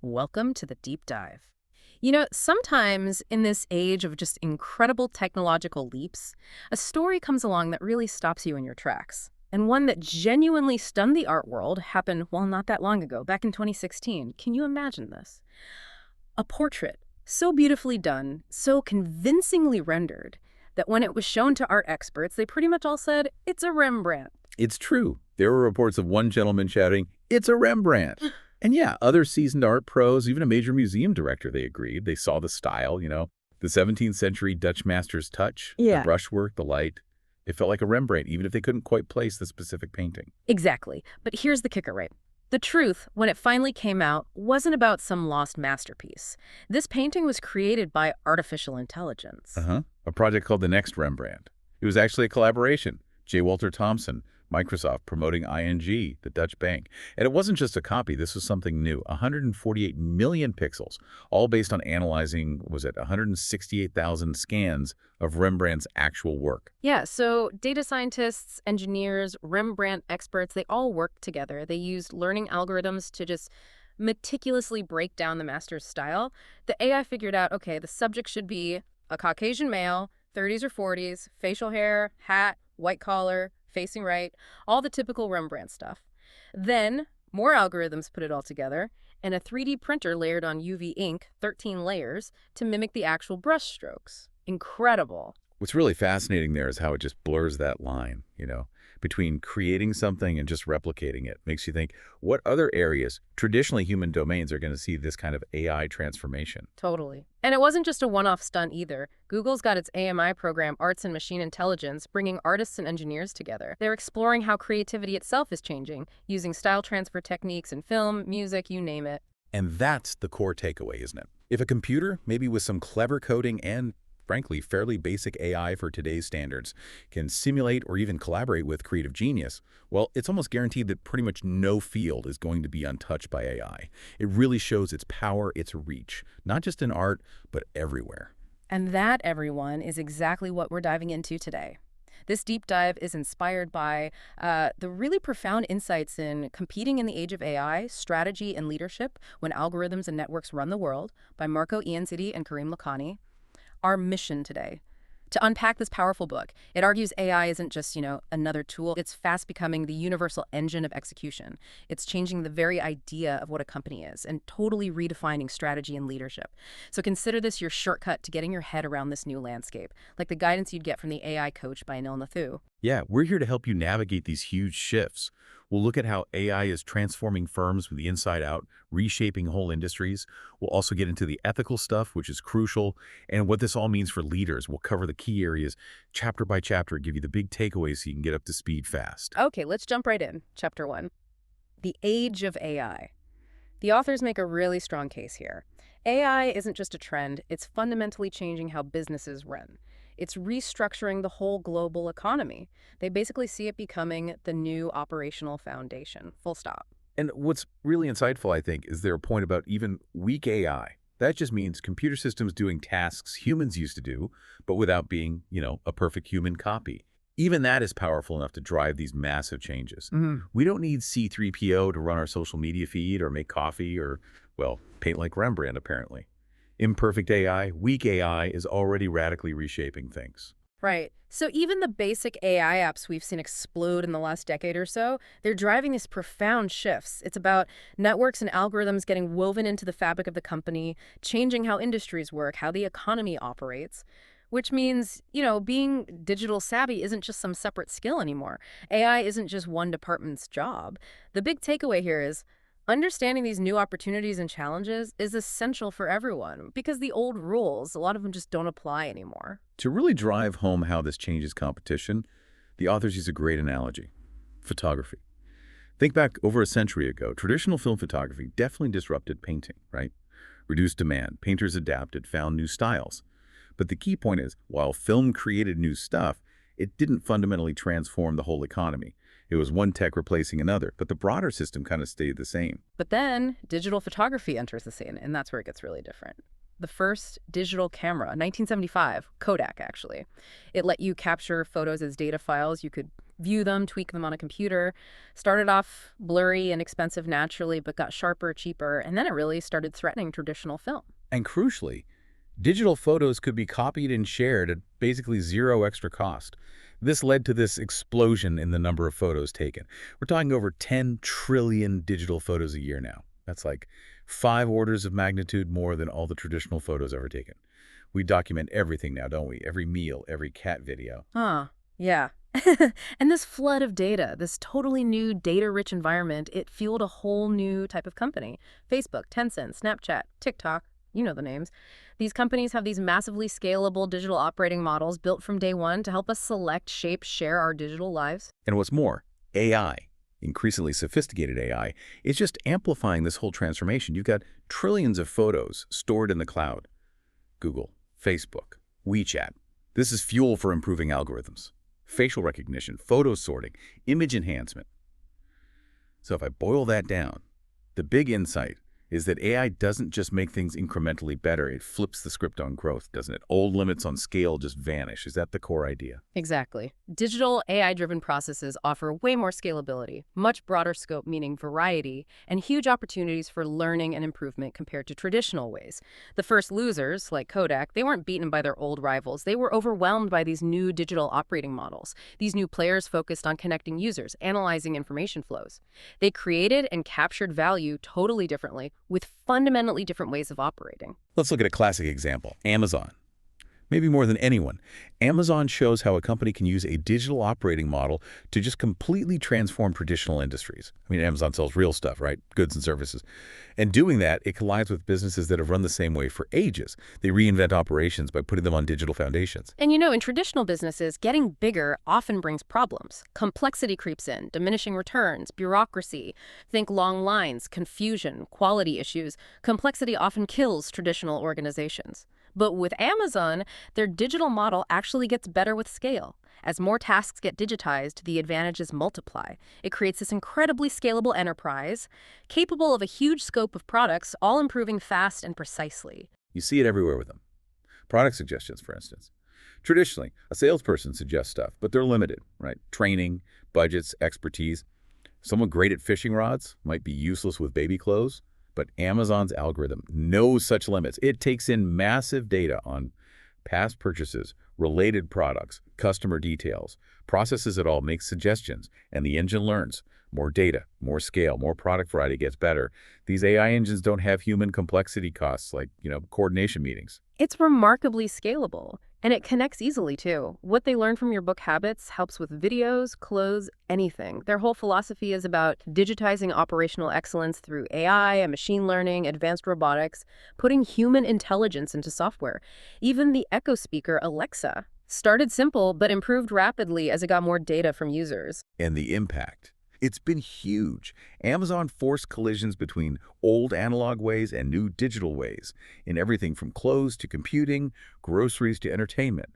Welcome to the deep dive. Sometimes in this age of just incredible technological leaps, a story comes along that really stops you in your tracks. And one that genuinely stunned the art world happened, well, not that long ago, back in 2016. Can you imagine this? A portrait so beautifully done, so convincingly rendered, that when it was shown to art experts, they pretty much all said, it's a Rembrandt. It's true. There were reports of one gentleman shouting, "It's a Rembrandt." And yeah, other seasoned art pros, even a major museum director, they agreed. They saw the style, the 17th century Dutch master's touch, the Yeah. brushwork, the light. It felt like a Rembrandt, even if they couldn't quite place the specific painting. Exactly. But here's the kicker, right? The truth, when it finally came out, wasn't about some lost masterpiece. This painting was created by artificial intelligence. Uh-huh. A project called The Next Rembrandt. It was actually a collaboration. J. Walter Thompson, Microsoft promoting ING, the Dutch bank. And it wasn't just a copy. This was something new. 148 million pixels, all based on analyzing, was it 168,000 scans of Rembrandt's actual work. Yeah, so data scientists, engineers, Rembrandt experts, they all worked together. They used learning algorithms to just meticulously break down the master's style. The AI figured out, okay, the subject should be a Caucasian male, 30s or 40s, facial hair, hat, white collar, facing right, all the typical Rembrandt stuff. Then more algorithms put it all together, and a 3D printer layered on UV ink, 13 layers, to mimic the actual brush strokes. Incredible. What's really fascinating there is how it just blurs that line, between creating something and just replicating it. Makes you think, what other areas, traditionally human domains, are going to see this kind of AI transformation? Totally. And it wasn't just a one-off stunt either. Google's got its AMI program, Arts and Machine Intelligence, bringing artists and engineers together. They're exploring how creativity itself is changing, using style transfer techniques in film, music, you name it. And that's the core takeaway, isn't it? If a computer, maybe with some clever coding and frankly, fairly basic AI for today's standards, can simulate or even collaborate with creative genius, well, it's almost guaranteed that pretty much no field is going to be untouched by AI. It really shows its power, its reach, not just in art, but everywhere. And that, everyone, is exactly what we're diving into today. This deep dive is inspired by the really profound insights in Competing in the Age of AI, Strategy and Leadership When Algorithms and Networks Run the World by Marco Iansiti and Karim Lakhani. Our mission today, to unpack this powerful book. It argues AI isn't just, another tool. It's fast becoming the universal engine of execution. It's changing the very idea of what a company is and totally redefining strategy and leadership. So consider this your shortcut to getting your head around this new landscape, like the guidance you'd get from the AI coach by Anil Nathu. Yeah, we're here to help you navigate these huge shifts. We'll look at how AI is transforming firms from the inside out, reshaping whole industries. We'll also get into the ethical stuff, which is crucial, and what this all means for leaders. We'll cover the key areas chapter by chapter, give you the big takeaways so you can get up to speed fast. Okay, let's jump right in. Chapter 1. The Age of AI. The authors make a really strong case here. AI isn't just a trend, it's fundamentally changing how businesses run. It's restructuring the whole global economy. They basically see it becoming the new operational foundation, full stop. And what's really insightful, I think, is their point about even weak AI. That just means computer systems doing tasks humans used to do, but without being, a perfect human copy. Even that is powerful enough to drive these massive changes. We don't need C3PO to run our social media feed or make coffee or, well, paint like Rembrandt, apparently. Imperfect AI, weak AI is already radically reshaping things. Right. So even the basic AI apps we've seen explode in the last decade or so, they're driving these profound shifts. It's about networks and algorithms getting woven into the fabric of the company, changing how industries work, how the economy operates, which means, being digital savvy isn't just some separate skill anymore. AI isn't just one department's job. The big takeaway here is understanding these new opportunities and challenges is essential for everyone because the old rules, a lot of them just don't apply anymore. To really drive home how this changes competition, the authors use a great analogy: photography. Think back over a century ago, traditional film photography definitely disrupted painting, right? Reduced demand, painters adapted, found new styles. But the key point is, while film created new stuff, it didn't fundamentally transform the whole economy. It was one tech replacing another, but the broader system kind of stayed the same. But then digital photography enters the scene, and that's where it gets really different. The first digital camera, 1975, Kodak actually. It let you capture photos as data files. You could view them, tweak them on a computer. Started off blurry and expensive naturally, but got sharper, cheaper, and then it really started threatening traditional film. And crucially, digital photos could be copied and shared at basically zero extra cost. This led to this explosion in the number of photos taken. We're talking over 10 trillion digital photos a year now. That's like 5 orders of magnitude more than all the traditional photos ever taken. We document everything now, don't we? Every meal, every cat video. Yeah. And this flood of data, this totally new data-rich environment, it fueled a whole new type of company. Facebook, Tencent, Snapchat, TikTok, you know the names. These companies have these massively scalable digital operating models built from day one to help us select, shape, share our digital lives. And what's more, AI, increasingly sophisticated AI, is just amplifying this whole transformation. You've got trillions of photos stored in the cloud. Google, Facebook, WeChat. This is fuel for improving algorithms. Facial recognition, photo sorting, image enhancement. So if I boil that down, the big insight is that AI doesn't just make things incrementally better, it flips the script on growth, doesn't it? Old limits on scale just vanish. Is that the core idea? Exactly. Digital AI-driven processes offer way more scalability, much broader scope meaning variety, and huge opportunities for learning and improvement compared to traditional ways. The first losers, like Kodak, they weren't beaten by their old rivals. They were overwhelmed by these new digital operating models. These new players focused on connecting users, analyzing information flows. They created and captured value totally differently, with fundamentally different ways of operating. Let's look at a classic example, Amazon. Maybe more than anyone, Amazon shows how a company can use a digital operating model to just completely transform traditional industries. I mean, Amazon sells real stuff, right? Goods and services. And doing that, it collides with businesses that have run the same way for ages. They reinvent operations by putting them on digital foundations. And in traditional businesses, getting bigger often brings problems. Complexity creeps in, diminishing returns, bureaucracy. Think long lines, confusion, quality issues. Complexity often kills traditional organizations. But with Amazon, their digital model actually gets better with scale. As more tasks get digitized, the advantages multiply. It creates this incredibly scalable enterprise, capable of a huge scope of products, all improving fast and precisely. You see it everywhere with them. Product suggestions, for instance. Traditionally, a salesperson suggests stuff, but they're limited, right? Training, budgets, expertise. Someone great at fishing rods might be useless with baby clothes. But Amazon's algorithm knows such limits. It takes in massive data on past purchases, related products, customer details, processes it all, makes suggestions, and the engine learns. More data, more scale, more product variety gets better. These AI engines don't have human complexity costs like, coordination meetings. It's remarkably scalable, and it connects easily, too. What they learn from your book Habits helps with videos, clothes, anything. Their whole philosophy is about digitizing operational excellence through AI and machine learning, advanced robotics, putting human intelligence into software. Even the Echo speaker, Alexa, started simple but improved rapidly as it got more data from users. And the impact. It's been huge. Amazon forced collisions between old analog ways and new digital ways in everything from clothes to computing, groceries to entertainment.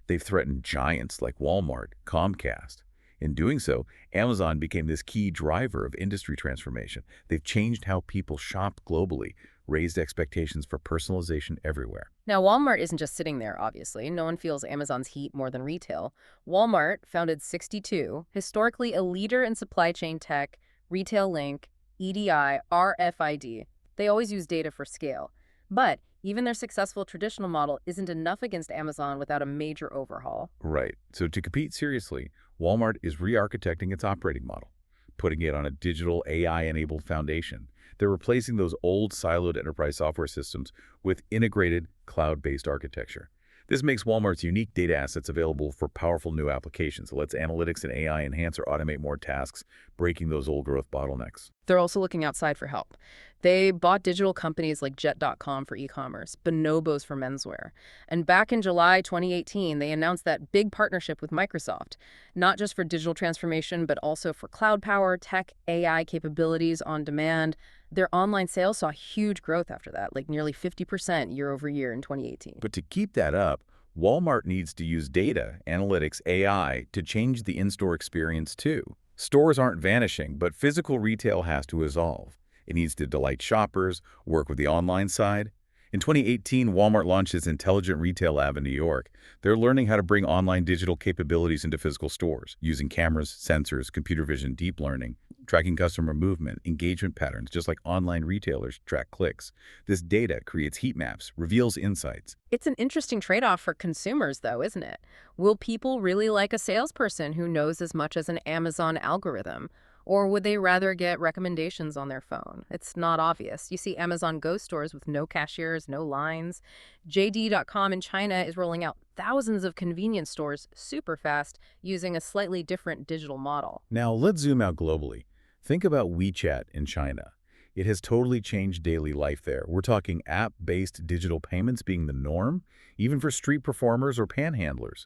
They've threatened giants like Walmart, Comcast. In doing so, Amazon became this key driver of industry transformation. They've changed how people shop globally, raised expectations for personalization everywhere. Now, Walmart isn't just sitting there, obviously. No one feels Amazon's heat more than retail. Walmart, founded '62, historically a leader in supply chain tech, retail link, EDI, RFID. They always use data for scale. But even their successful traditional model isn't enough against Amazon without a major overhaul. Right. So to compete seriously, Walmart is re-architecting its operating model, putting it on a digital AI-enabled foundation. They're replacing those old siloed enterprise software systems with integrated cloud-based architecture. This makes Walmart's unique data assets available for powerful new applications. It lets analytics and AI enhance or automate more tasks, breaking those old growth bottlenecks. They're also looking outside for help. They bought digital companies like Jet.com for e-commerce, Bonobos for menswear. And back in July 2018, they announced that big partnership with Microsoft, not just for digital transformation, but also for cloud power, tech, AI capabilities on demand. Their online sales saw huge growth after that, like nearly 50% year over year in 2018. But to keep that up, Walmart needs to use data, analytics, AI to change the in-store experience too. Stores aren't vanishing, but physical retail has to evolve. It needs to delight shoppers, work with the online side. In 2018, Walmart launched its Intelligent Retail Lab in New York. They're learning how to bring online digital capabilities into physical stores, using cameras, sensors, computer vision, deep learning, tracking customer movement, engagement patterns, just like online retailers track clicks. This data creates heat maps, reveals insights. It's an interesting trade-off for consumers, though, isn't it? Will people really like a salesperson who knows as much as an Amazon algorithm? Or would they rather get recommendations on their phone? It's not obvious. You see Amazon Go stores with no cashiers, no lines. JD.com in China is rolling out thousands of convenience stores super fast using a slightly different digital model. Now, let's zoom out globally. Think about WeChat in China. It has totally changed daily life there. We're talking app-based digital payments being the norm, even for street performers or panhandlers.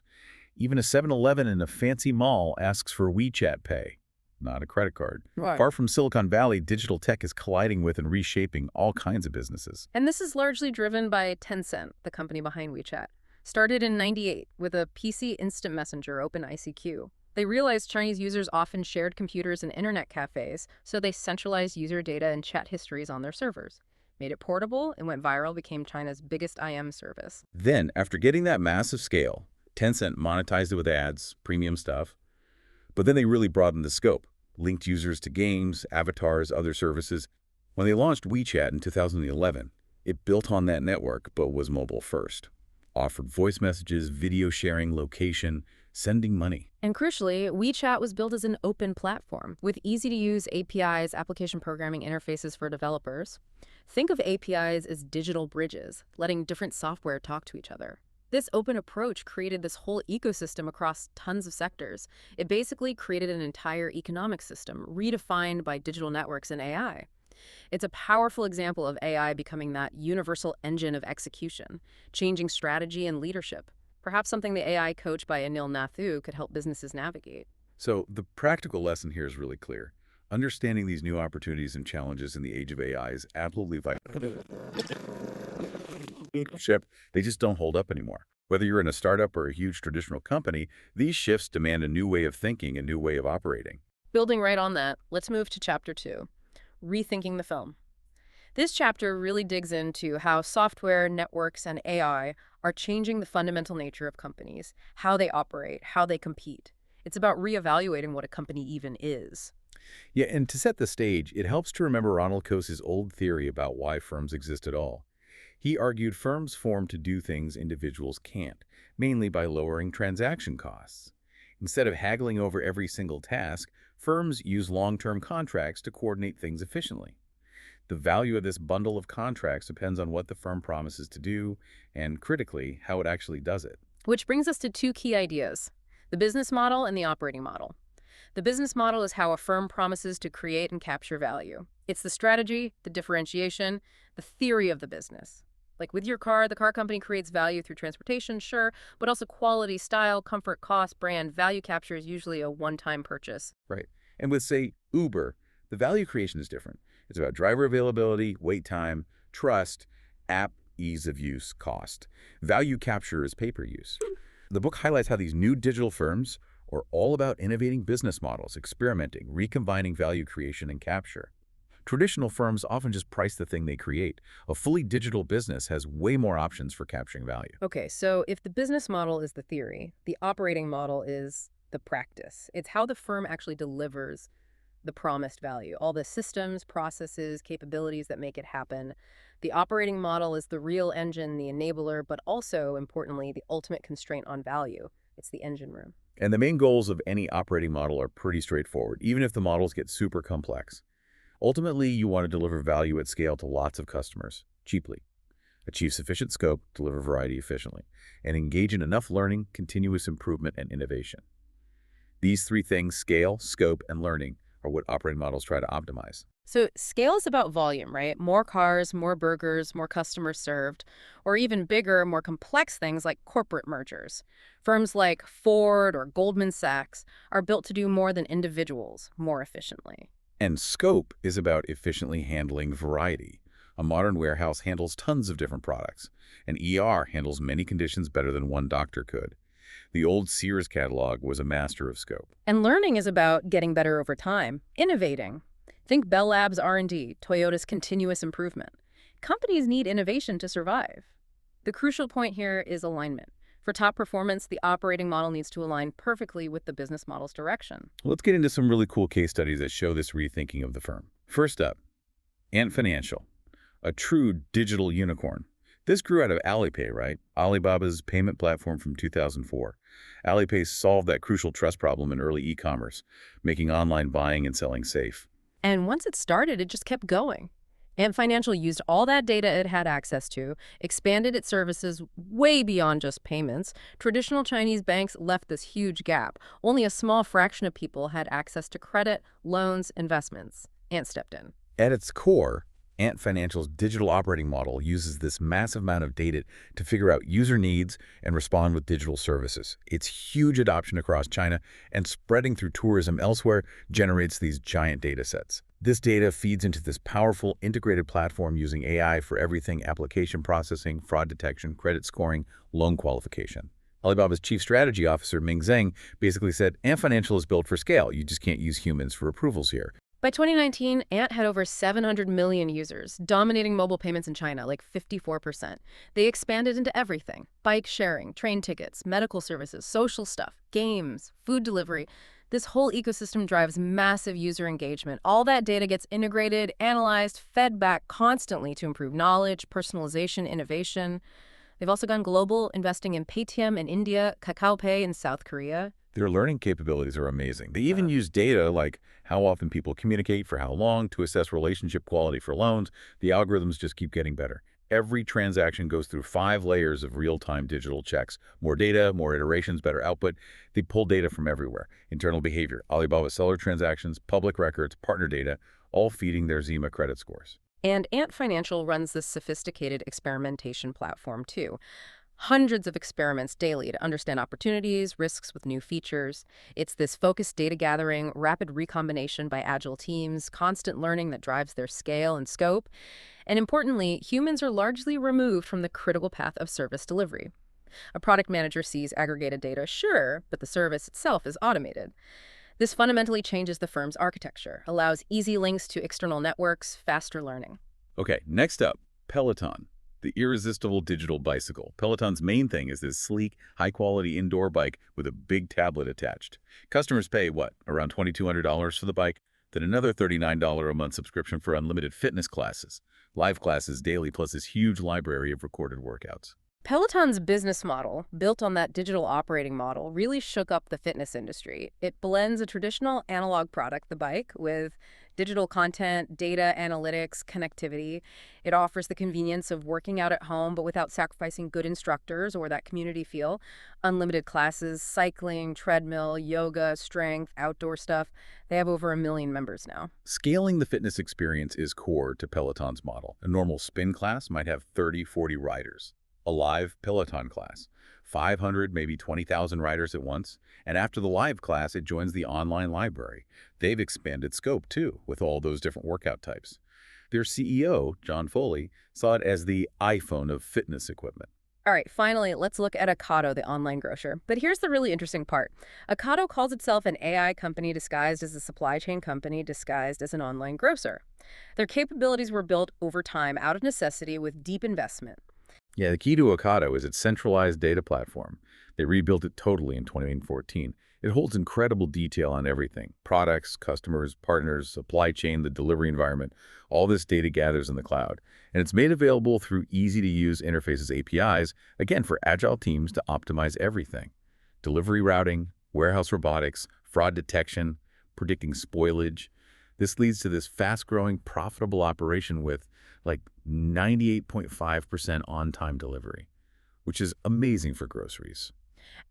Even a 7-Eleven in a fancy mall asks for WeChat Pay, not a credit card. Right. Far from Silicon Valley, digital tech is colliding with and reshaping all kinds of businesses. And this is largely driven by Tencent, the company behind WeChat. Started in '98 with a PC instant messenger, OpenICQ. They realized Chinese users often shared computers and internet cafes, so they centralized user data and chat histories on their servers. Made it portable, it went viral, became China's biggest IM service. Then, after getting that massive scale, Tencent monetized it with ads, premium stuff. But then they really broadened the scope, linked users to games, avatars, other services. When they launched WeChat in 2011, it built on that network but was mobile first. Offered voice messages, video sharing, location, sending money. And crucially, WeChat was built as an open platform with easy-to-use APIs, application programming interfaces for developers. Think of APIs as digital bridges, letting different software talk to each other. This open approach created this whole ecosystem across tons of sectors. It basically created an entire economic system redefined by digital networks and AI. It's a powerful example of AI becoming that universal engine of execution, changing strategy and leadership. Perhaps something the AI coach by Anil Nathu could help businesses navigate. So the practical lesson here is really clear. Understanding these new opportunities and challenges in the age of AI is absolutely vital. They just don't hold up anymore. Whether you're in a startup or a huge traditional company, these shifts demand a new way of thinking, a new way of operating. Building right on that, let's move to Chapter 2, Rethinking the Film. This chapter really digs into how software, networks, and AI are changing the fundamental nature of companies, how they operate, how they compete. It's about reevaluating what a company even is. Yeah, and to set the stage, it helps to remember Ronald Coase's old theory about why firms exist at all. He argued firms form to do things individuals can't, mainly by lowering transaction costs. Instead of haggling over every single task, firms use long-term contracts to coordinate things efficiently. The value of this bundle of contracts depends on what the firm promises to do and, critically, how it actually does it. Which brings us to two key ideas, the business model and the operating model. The business model is how a firm promises to create and capture value. It's the strategy, the differentiation, the theory of the business. Like with your car, the car company creates value through transportation, sure, but also quality, style, comfort, cost, brand. Value capture is usually a one-time purchase. Right. And with, say, Uber, the value creation is different. It's about driver availability, wait time, trust, app ease of use, cost. Value capture is pay-per-use. The book highlights how these new digital firms are all about innovating business models, experimenting, recombining value creation and capture. Traditional firms often just price the thing they create. A fully digital business has way more options for capturing value. Okay, so if the business model is the theory, the operating model is the practice. It's how the firm actually delivers the promised value, all the systems, processes, capabilities that make it happen. The operating model is the real engine, the enabler, but also, importantly, the ultimate constraint on value. It's the engine room. And the main goals of any operating model are pretty straightforward, even if the models get super complex. Ultimately, you want to deliver value at scale to lots of customers, cheaply, achieve sufficient scope, deliver variety efficiently, and engage in enough learning, continuous improvement, and innovation. These three things, scale, scope, and learning, are what operating models try to optimize. So scale is about volume, right? More cars, more burgers, more customers served, or even bigger, more complex things like corporate mergers. Firms like Ford or Goldman Sachs are built to do more than individuals more efficiently. And scope is about efficiently handling variety. A modern warehouse handles tons of different products. An ER handles many conditions better than one doctor could. The old Sears catalog was a master of scope. And learning is about getting better over time, innovating. Think Bell Labs R&D, Toyota's continuous improvement. companies need innovation to survive. The crucial point here is alignment. For top performance, the operating model needs to align perfectly with the business model's direction. Let's get into some really cool case studies that show this rethinking of the firm. First up, Ant Financial, a true digital unicorn. This grew out of Alipay, right? Alibaba's payment platform from 2004. Alipay solved that crucial trust problem in early e-commerce, making online buying and selling safe. And once it started, it just kept going. Ant Financial used all that data it had access to, expanded its services way beyond just payments. Traditional Chinese banks left this huge gap. Only a small fraction of people had access to credit, loans, investments. Ant stepped in. At its core, Ant Financial's digital operating model uses this massive amount of data to figure out user needs and respond with digital services. Its huge adoption across China and spreading through tourism elsewhere generates these giant data sets. This data feeds into this powerful integrated platform using AI for everything: application processing, fraud detection, credit scoring, loan qualification. Alibaba's chief strategy officer, Ming Zheng, basically said, Ant Financial is built for scale. You just can't use humans for approvals here. By 2019, Ant had over 700 million users, dominating mobile payments in China, like 54%. They expanded into everything: bike sharing, train tickets, medical services, social stuff, games, food delivery. This whole ecosystem drives massive user engagement. All that data gets integrated, analyzed, fed back constantly to improve knowledge, personalization, innovation. They've also gone global, investing in Paytm in India, KakaoPay in South Korea. Their learning capabilities are amazing. They even use data like how often people communicate, for how long, to assess relationship quality for loans. The algorithms just keep getting better. Every transaction goes through 5 layers of real-time digital checks. More data, more iterations, better output. They pull data from everywhere. Internal behavior, Alibaba seller transactions, public records, partner data, all feeding their Zima credit scores. And Ant Financial runs this sophisticated experimentation platform, too. Hundreds of experiments daily to understand opportunities, risks with new features. It's this focused data gathering, rapid recombination by agile teams, constant learning that drives their scale and scope. And importantly, humans are largely removed from the critical path of service delivery. A product manager sees aggregated data, sure, but the service itself is automated. This fundamentally changes the firm's architecture, allows easy links to external networks, faster learning. Okay, next up, Peloton, the irresistible digital bicycle. Peloton's main thing is this sleek, high-quality indoor bike with a big tablet attached. Customers pay, what, around $2,200 for the bike? Then another $39 a month subscription for unlimited fitness classes, live classes daily, plus this huge library of recorded workouts. Peloton's business model, built on that digital operating model, really shook up the fitness industry. It blends a traditional analog product, the bike, with digital content, data analytics, connectivity. It offers the convenience of working out at home, but without sacrificing good instructors or that community feel. Unlimited classes, cycling, treadmill, yoga, strength, outdoor stuff. They have over 1 million members now. Scaling the fitness experience is core to Peloton's model. A normal spin class might have 30, 40 riders. A live Peloton class, 500, maybe 20,000 riders at once. And after the live class, it joins the online library. They've expanded scope, too, with all those different workout types. Their CEO, John Foley, saw it as the iPhone of fitness equipment. All right, finally, let's look at Ocado, the online grocer. But here's the really interesting part. Ocado calls itself an AI company disguised as a supply chain company disguised as an online grocer. Their capabilities were built over time out of necessity with deep investment. Yeah, the key to Ocado is its centralized data platform. They rebuilt it totally in 2014. It holds incredible detail on everything: products, customers, partners, supply chain, the delivery environment. All this data gathers in the cloud. And it's made available through easy-to-use interfaces, APIs, again, for agile teams to optimize everything: delivery routing, warehouse robotics, fraud detection, predicting spoilage. This leads to this fast-growing, profitable operation with like 98.5% on-time delivery, which is amazing for groceries.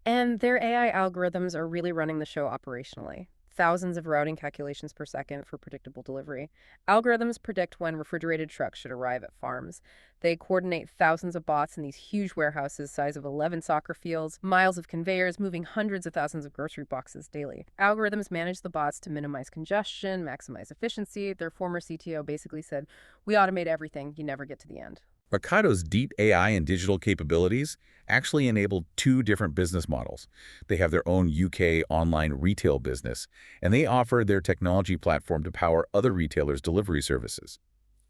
And their AI algorithms are really running the show operationally. Thousands of routing calculations per second for predictable delivery. Algorithms predict when refrigerated trucks should arrive at farms. They coordinate thousands of bots in these huge warehouses size of 11 soccer fields, miles of conveyors moving hundreds of thousands of grocery boxes daily. Algorithms manage the bots to minimize congestion, maximize efficiency. Their former CTO basically said, "We automate everything, you never get to the end." Ocado's deep AI and digital capabilities actually enabled 2 different business models. They have their own UK online retail business, and they offer their technology platform to power other retailers' delivery services.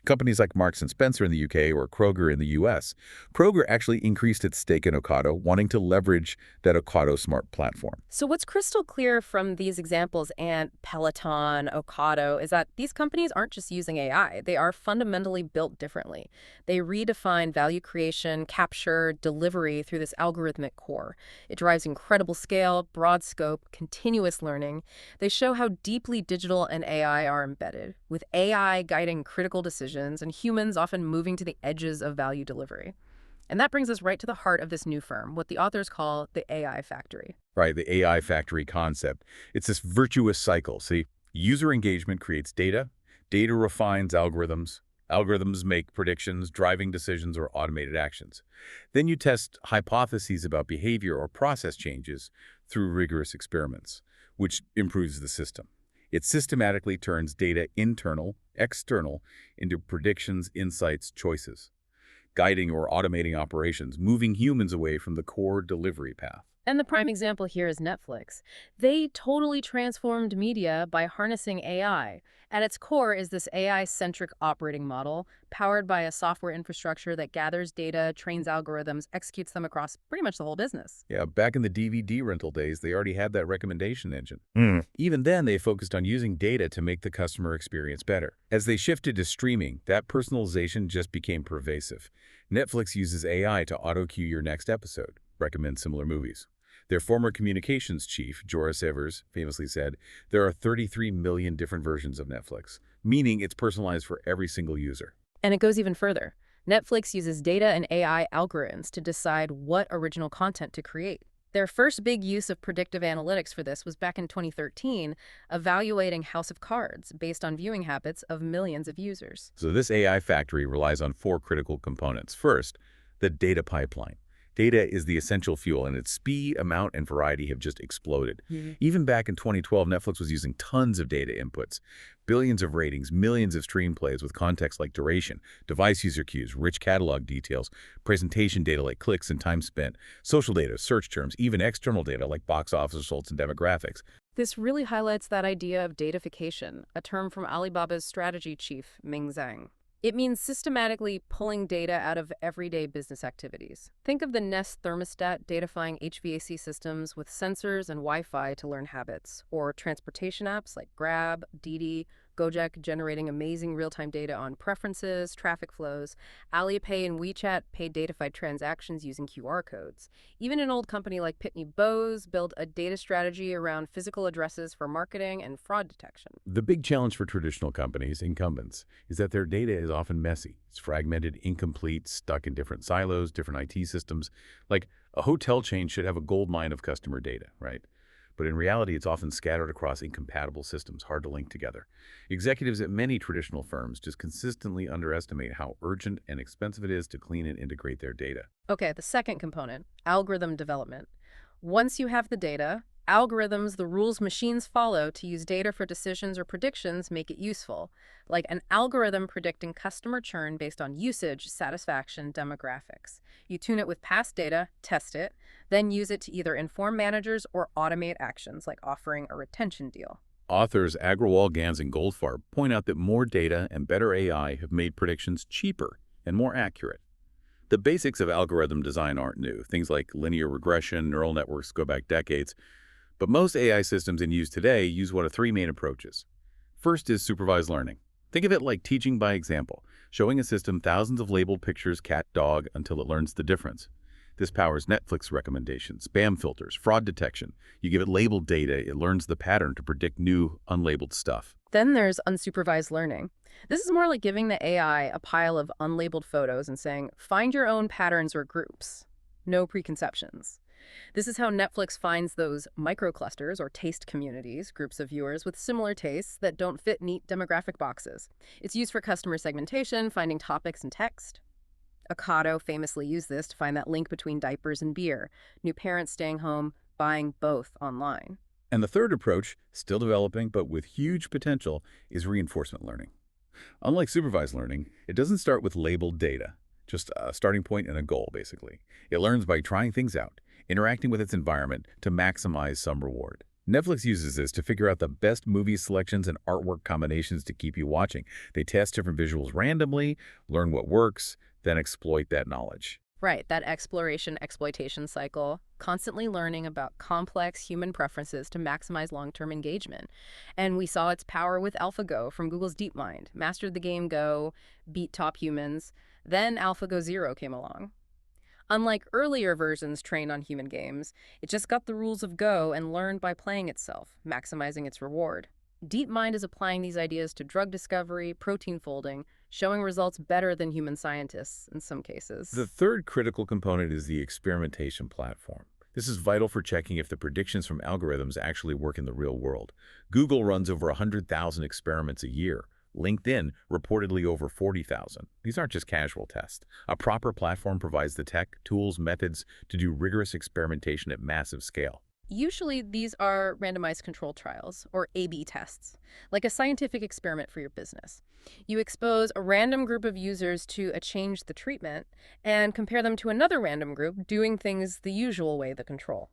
Companies like Marks& Spencer in the UK or Kroger in the US. Kroger actually increased its stake in Ocado, wanting to leverage that Ocado Smart platform. So what's crystal clear from these examples and Peloton, Ocado, is that these companies aren't just using AI. They are fundamentally built differently. They redefine value creation, capture, delivery through this algorithmic core. It drives incredible scale, broad scope, continuous learning. They show how deeply digital and AI are embedded, with AI guiding critical decisions and humans often moving to the edges of value delivery. And that brings us right to the heart of this new firm, what the authors call the AI factory. Right, the AI factory concept. It's this virtuous cycle. See, user engagement creates data, data refines algorithms, algorithms make predictions, driving decisions, or automated actions. Then you test hypotheses about behavior or process changes through rigorous experiments, which improves the system. It systematically turns data internal, external, into predictions, insights, choices, guiding or automating operations, moving humans away from the core delivery path. And the prime example here is Netflix. They totally transformed media by harnessing AI. At its core is this AI-centric operating model, powered by a software infrastructure that gathers data, trains algorithms, executes them across pretty much the whole business. Yeah, back in the DVD rental days, they already had that recommendation engine. Even then, they focused on using data to make the customer experience better. As they shifted to streaming, that personalization just became pervasive. Netflix uses AI to auto-cue your next episode, recommend similar movies. Their former communications chief, Joris Evers, famously said, there are 33 million different versions of Netflix, meaning it's personalized for every single user. And it goes even further. Netflix uses data and AI algorithms to decide what original content to create. Their first big use of predictive analytics for this was back in 2013, evaluating House of Cards based on viewing habits of millions of users. So this AI factory relies on four critical components. First, the data pipeline. Data is the essential fuel, and its speed, amount, and variety have just exploded. Even back in 2012, Netflix was using tons of data inputs, billions of ratings, millions of stream plays with context like duration, device user cues, rich catalog details, presentation data like clicks and time spent, social data, search terms, even external data like box office results and demographics. This really highlights that idea of datafication, a term from Alibaba's strategy chief, Ming Zhang. It means systematically pulling data out of everyday business activities. Think of the Nest thermostat datafying HVAC systems with sensors and Wi-Fi to learn habits, or transportation apps like Grab, Didi, Gojek generating amazing real-time data on preferences, traffic flows. Alipay and WeChat pay datafied transactions using QR codes. Even an old company like Pitney Bowes built a data strategy around physical addresses for marketing and fraud detection. The big challenge for traditional companies, incumbents, is that their data is often messy. It's fragmented, incomplete, stuck in different silos, different IT systems. Like a hotel chain should have a gold mine of customer data, right? But in reality, it's often scattered across incompatible systems, hard to link together. Executives at many traditional firms just consistently underestimate how urgent and expensive it is to clean and integrate their data. Okay, the second component, algorithm development. Once you have the data, algorithms, the rules machines follow to use data for decisions or predictions, make it useful, like an algorithm predicting customer churn based on usage, satisfaction, demographics. You tune it with past data, test it, then use it to either inform managers or automate actions like offering a retention deal. Authors Agrawal, Gans, and Goldfarb point out that more data and better AI have made predictions cheaper and more accurate. The basics of algorithm design aren't new. Things like linear regression, neural networks go back decades. But most AI systems in use today use one of three main approaches. First is supervised learning. Think of it like teaching by example, showing a system thousands of labeled pictures, cat, dog, until it learns the difference. This powers Netflix recommendations, spam filters, fraud detection. You give it labeled data, it learns the pattern to predict new, unlabeled stuff. Then there's unsupervised learning. This is more like giving the AI a pile of unlabeled photos and saying, find your own patterns or groups. No preconceptions. This is how Netflix finds those microclusters or taste communities, groups of viewers with similar tastes that don't fit neat demographic boxes. It's used for customer segmentation, finding topics and text. Ocado famously used this to find that link between diapers and beer, new parents staying home, buying both online. And the third approach, still developing but with huge potential, is reinforcement learning. Unlike supervised learning, it doesn't start with labeled data, just a starting point and a goal, basically. It learns by trying things out, interacting with its environment to maximize some reward. Netflix uses this to figure out the best movie selections and artwork combinations to keep you watching. They test different visuals randomly, learn what works, then exploit that knowledge. Right, that exploration-exploitation cycle, constantly learning about complex human preferences to maximize long-term engagement. And we saw its power with AlphaGo from Google's DeepMind. Mastered the game Go, beat top humans. Then AlphaGo Zero came along. Unlike earlier versions trained on human games, it just got the rules of Go and learned by playing itself, maximizing its reward. DeepMind is applying these ideas to drug discovery, protein folding, showing results better than human scientists in some cases. The third critical component is the experimentation platform. This is vital for checking if the predictions from algorithms actually work in the real world. Google runs over 100,000 experiments a year. LinkedIn, reportedly over 40,000. These aren't just casual tests. A proper platform provides the tech, tools, methods to do rigorous experimentation at massive scale. Usually, these are randomized control trials, or A/B tests, like a scientific experiment for your business. You expose a random group of users to a change the treatment and compare them to another random group doing things the usual way, the control.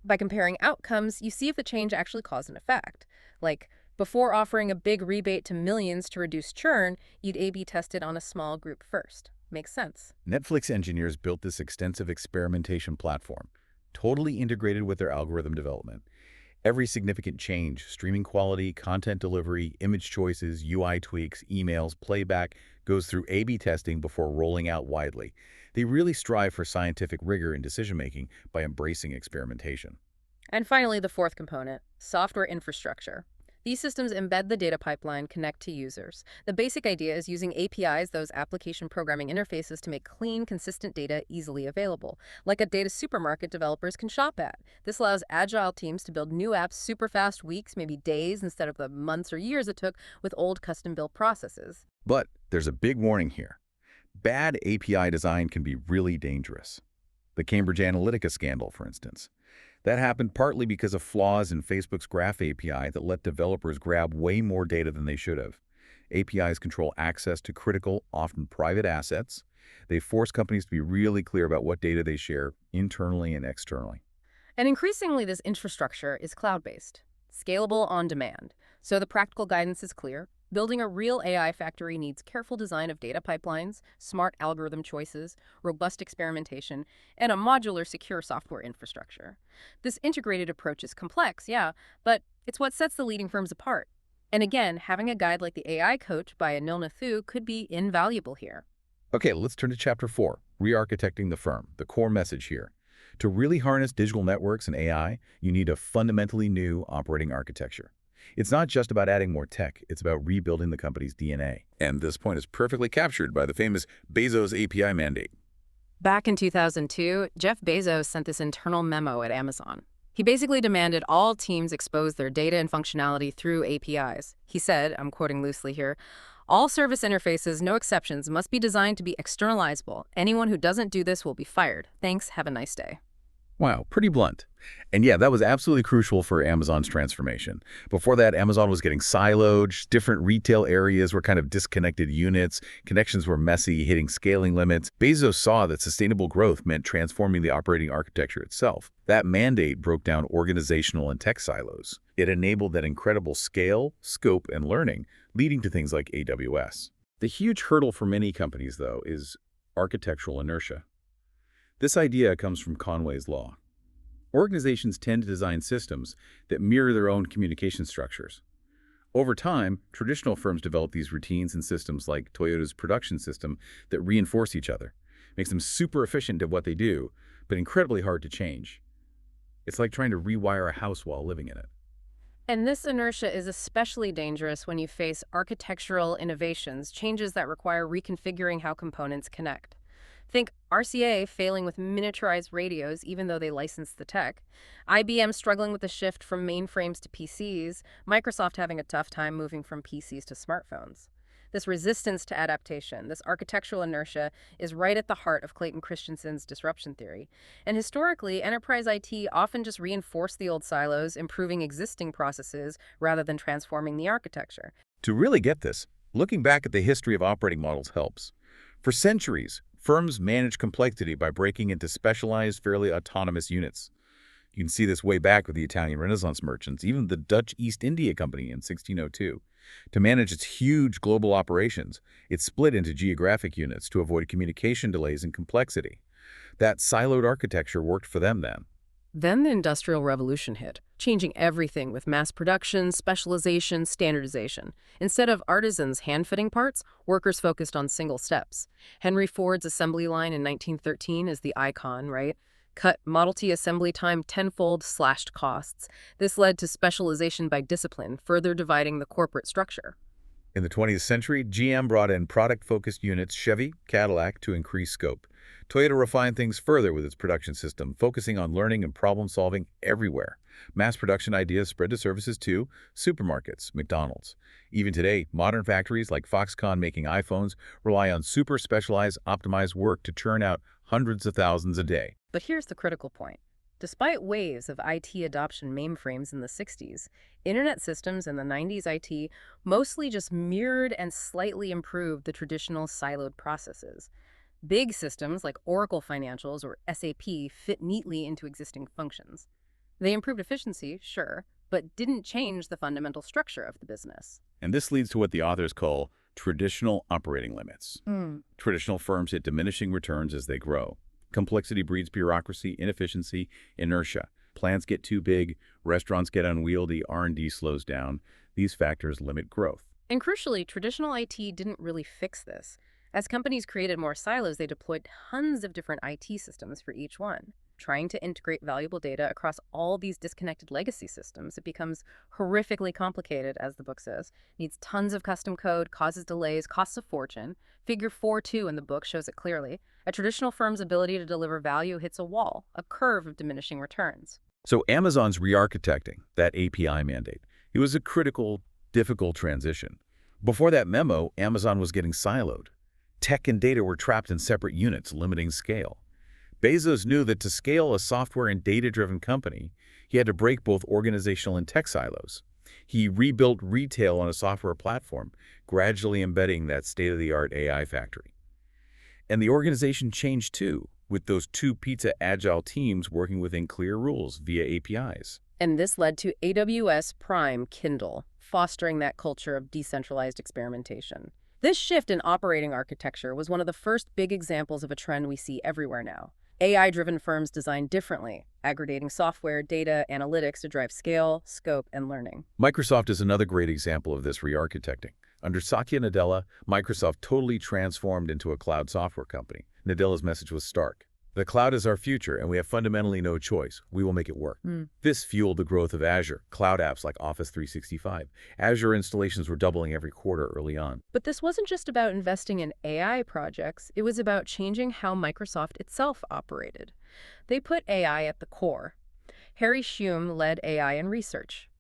By comparing outcomes, you see if the change actually caused an effect. Like, before offering a big rebate to millions to reduce churn, you'd A/B test it on a small group first. Makes sense. Netflix engineers built this extensive experimentation platform, totally integrated with their algorithm development. Every significant change, streaming quality, content delivery, image choices, UI tweaks, emails, playback, goes through A/B testing before rolling out widely. They really strive for scientific rigor in decision-making by embracing experimentation. And finally, the fourth component, software infrastructure. These systems embed the data pipeline, connect to users. The basic idea is using APIs, those application programming interfaces, to make clean, consistent data easily available, like a data supermarket developers can shop at. This allows agile teams to build new apps super fast, weeks, maybe days, instead of the months or years it took with old custom-built processes. But there's a big warning here. Bad API design can be really dangerous. The Cambridge Analytica scandal, for instance. That happened partly because of flaws in Facebook's Graph API that let developers grab way more data than they should have. APIs control access to critical, often private assets. They force companies to be really clear about what data they share internally and externally. And increasingly, this infrastructure is cloud-based, scalable on demand. So the practical guidance is clear. Building a real AI factory needs careful design of data pipelines, smart algorithm choices, robust experimentation, and a modular, secure software infrastructure. This integrated approach is complex, yeah, but it's what sets the leading firms apart. And again, having a guide like the AI Coach by Anil Nathu could be invaluable here. Okay, let's turn to Chapter 4, Re-architecting the Firm, the core message here. To really harness digital networks and AI, you need a fundamentally new operating architecture. It's not just about adding more tech, it's about rebuilding the company's DNA. And this point is perfectly captured by the famous Bezos API mandate. Back in 2002, Jeff Bezos sent this internal memo at Amazon. He basically demanded all teams expose their data and functionality through APIs. He said, I'm quoting loosely here, all service interfaces, no exceptions, must be designed to be externalizable. Anyone who doesn't do this will be fired. Thanks, have a nice day. Wow, pretty blunt. And yeah, that was absolutely crucial for Amazon's transformation. Before that, Amazon was getting siloed, different retail areas were kind of disconnected units, connections were messy, hitting scaling limits. Bezos saw that sustainable growth meant transforming the operating architecture itself. That mandate broke down organizational and tech silos. It enabled that incredible scale, scope, and learning, leading to things like AWS. The huge hurdle for many companies, though, is architectural inertia. This idea comes from Conway's law. Organizations tend to design systems that mirror their own communication structures. Over time, traditional firms develop these routines and systems like Toyota's production system that reinforce each other. Makes them super efficient at what they do, but incredibly hard to change. It's like trying to rewire a house while living in it. And this inertia is especially dangerous when you face architectural innovations, changes that require reconfiguring how components connect. Think RCA failing with miniaturized radios even though they licensed the tech, IBM struggling with the shift from mainframes to PCs, Microsoft having a tough time moving from PCs to smartphones. This resistance to adaptation, this architectural inertia, is right at the heart of Clayton Christensen's disruption theory. And historically, enterprise IT often just reinforced the old silos, improving existing processes rather than transforming the architecture. To really get this, looking back at the history of operating models helps. For centuries, firms managed complexity by breaking into specialized, fairly autonomous units. You can see this way back with the Italian Renaissance merchants, even the Dutch East India Company in 1602. To manage its huge global operations, it split into geographic units to avoid communication delays and complexity. That siloed architecture worked for them then. Then the Industrial Revolution hit, changing everything with mass production, specialization, standardization. Instead of artisans hand-fitting parts, workers focused on single steps. Henry Ford's assembly line in 1913 is the icon, right? Cut Model T assembly time tenfold, slashed costs. This led to specialization by discipline, further dividing the corporate structure. In the 20th century, GM brought in product-focused units, Chevy, Cadillac, to increase scope. Toyota refined things further with its production system, focusing on learning and problem-solving everywhere. Mass production ideas spread to services too, supermarkets, McDonald's. Even today, modern factories like Foxconn making iPhones rely on super specialized, optimized work to churn out hundreds of thousands a day. But here's the critical point. Despite waves of IT adoption mainframes in the 60s, Internet systems in the 90s IT mostly just mirrored and slightly improved the traditional siloed processes. Big systems like Oracle Financials or SAP fit neatly into existing functions. They improved efficiency, sure, but didn't change the fundamental structure of the business. And this leads to what the authors call traditional operating limits. Traditional firms hit diminishing returns as they grow. Complexity breeds bureaucracy, inefficiency, inertia. Plants get too big, restaurants get unwieldy, R&D slows down. These factors limit growth. And crucially, traditional IT didn't really fix this. As companies created more silos, they deployed tons of different IT systems for each one. Trying to integrate valuable data across all these disconnected legacy systems, it becomes horrifically complicated, as the book says. Needs tons of custom code, causes delays, costs a fortune. Figure 4.2 in the book shows it clearly. A traditional firm's ability to deliver value hits a wall, a curve of diminishing returns. So Amazon's re-architecting, that API mandate, it was a critical, difficult transition. Before that memo, Amazon was getting siloed. Tech and data were trapped in separate units, limiting scale. Bezos knew that to scale a software and data-driven company, he had to break both organizational and tech silos. He rebuilt retail on a software platform, gradually embedding that state-of-the-art AI factory. And the organization changed too, with those two pizza agile teams working within clear rules via APIs. And this led to AWS Prime Kindle, fostering that culture of decentralized experimentation. This shift in operating architecture was one of the first big examples of a trend we see everywhere now. AI-driven firms design differently, aggregating software, data, analytics to drive scale, scope, and learning. Microsoft is another great example of this re-architecting. Under Satya Nadella, Microsoft totally transformed into a cloud software company. Nadella's message was stark. The cloud is our future, and we have fundamentally no choice. We will make it work. This fueled the growth of Azure, cloud apps like Office 365. Azure installations were doubling every quarter early on. But this wasn't just about investing in AI projects. It was about changing how Microsoft itself operated. They put AI at the core. Harry Shum led AI and research.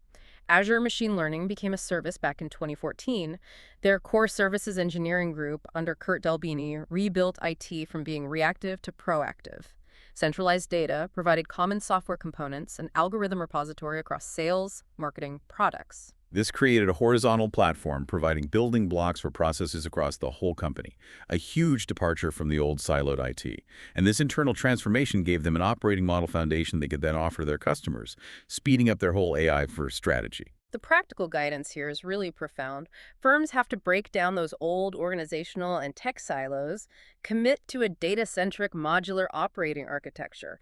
Azure Machine Learning became a service back in 2014. Their core services engineering group under Kurt Delbini rebuilt IT from being reactive to proactive. Centralized data provided common software components and algorithm repository across sales, marketing, products. This created a horizontal platform providing building blocks for processes across the whole company, a huge departure from the old siloed IT. And this internal transformation gave them an operating model foundation they could then offer to their customers, speeding up their whole AI-first strategy. The practical guidance here is really profound. Firms have to break down those old organizational and tech silos, commit to a data-centric modular operating architecture.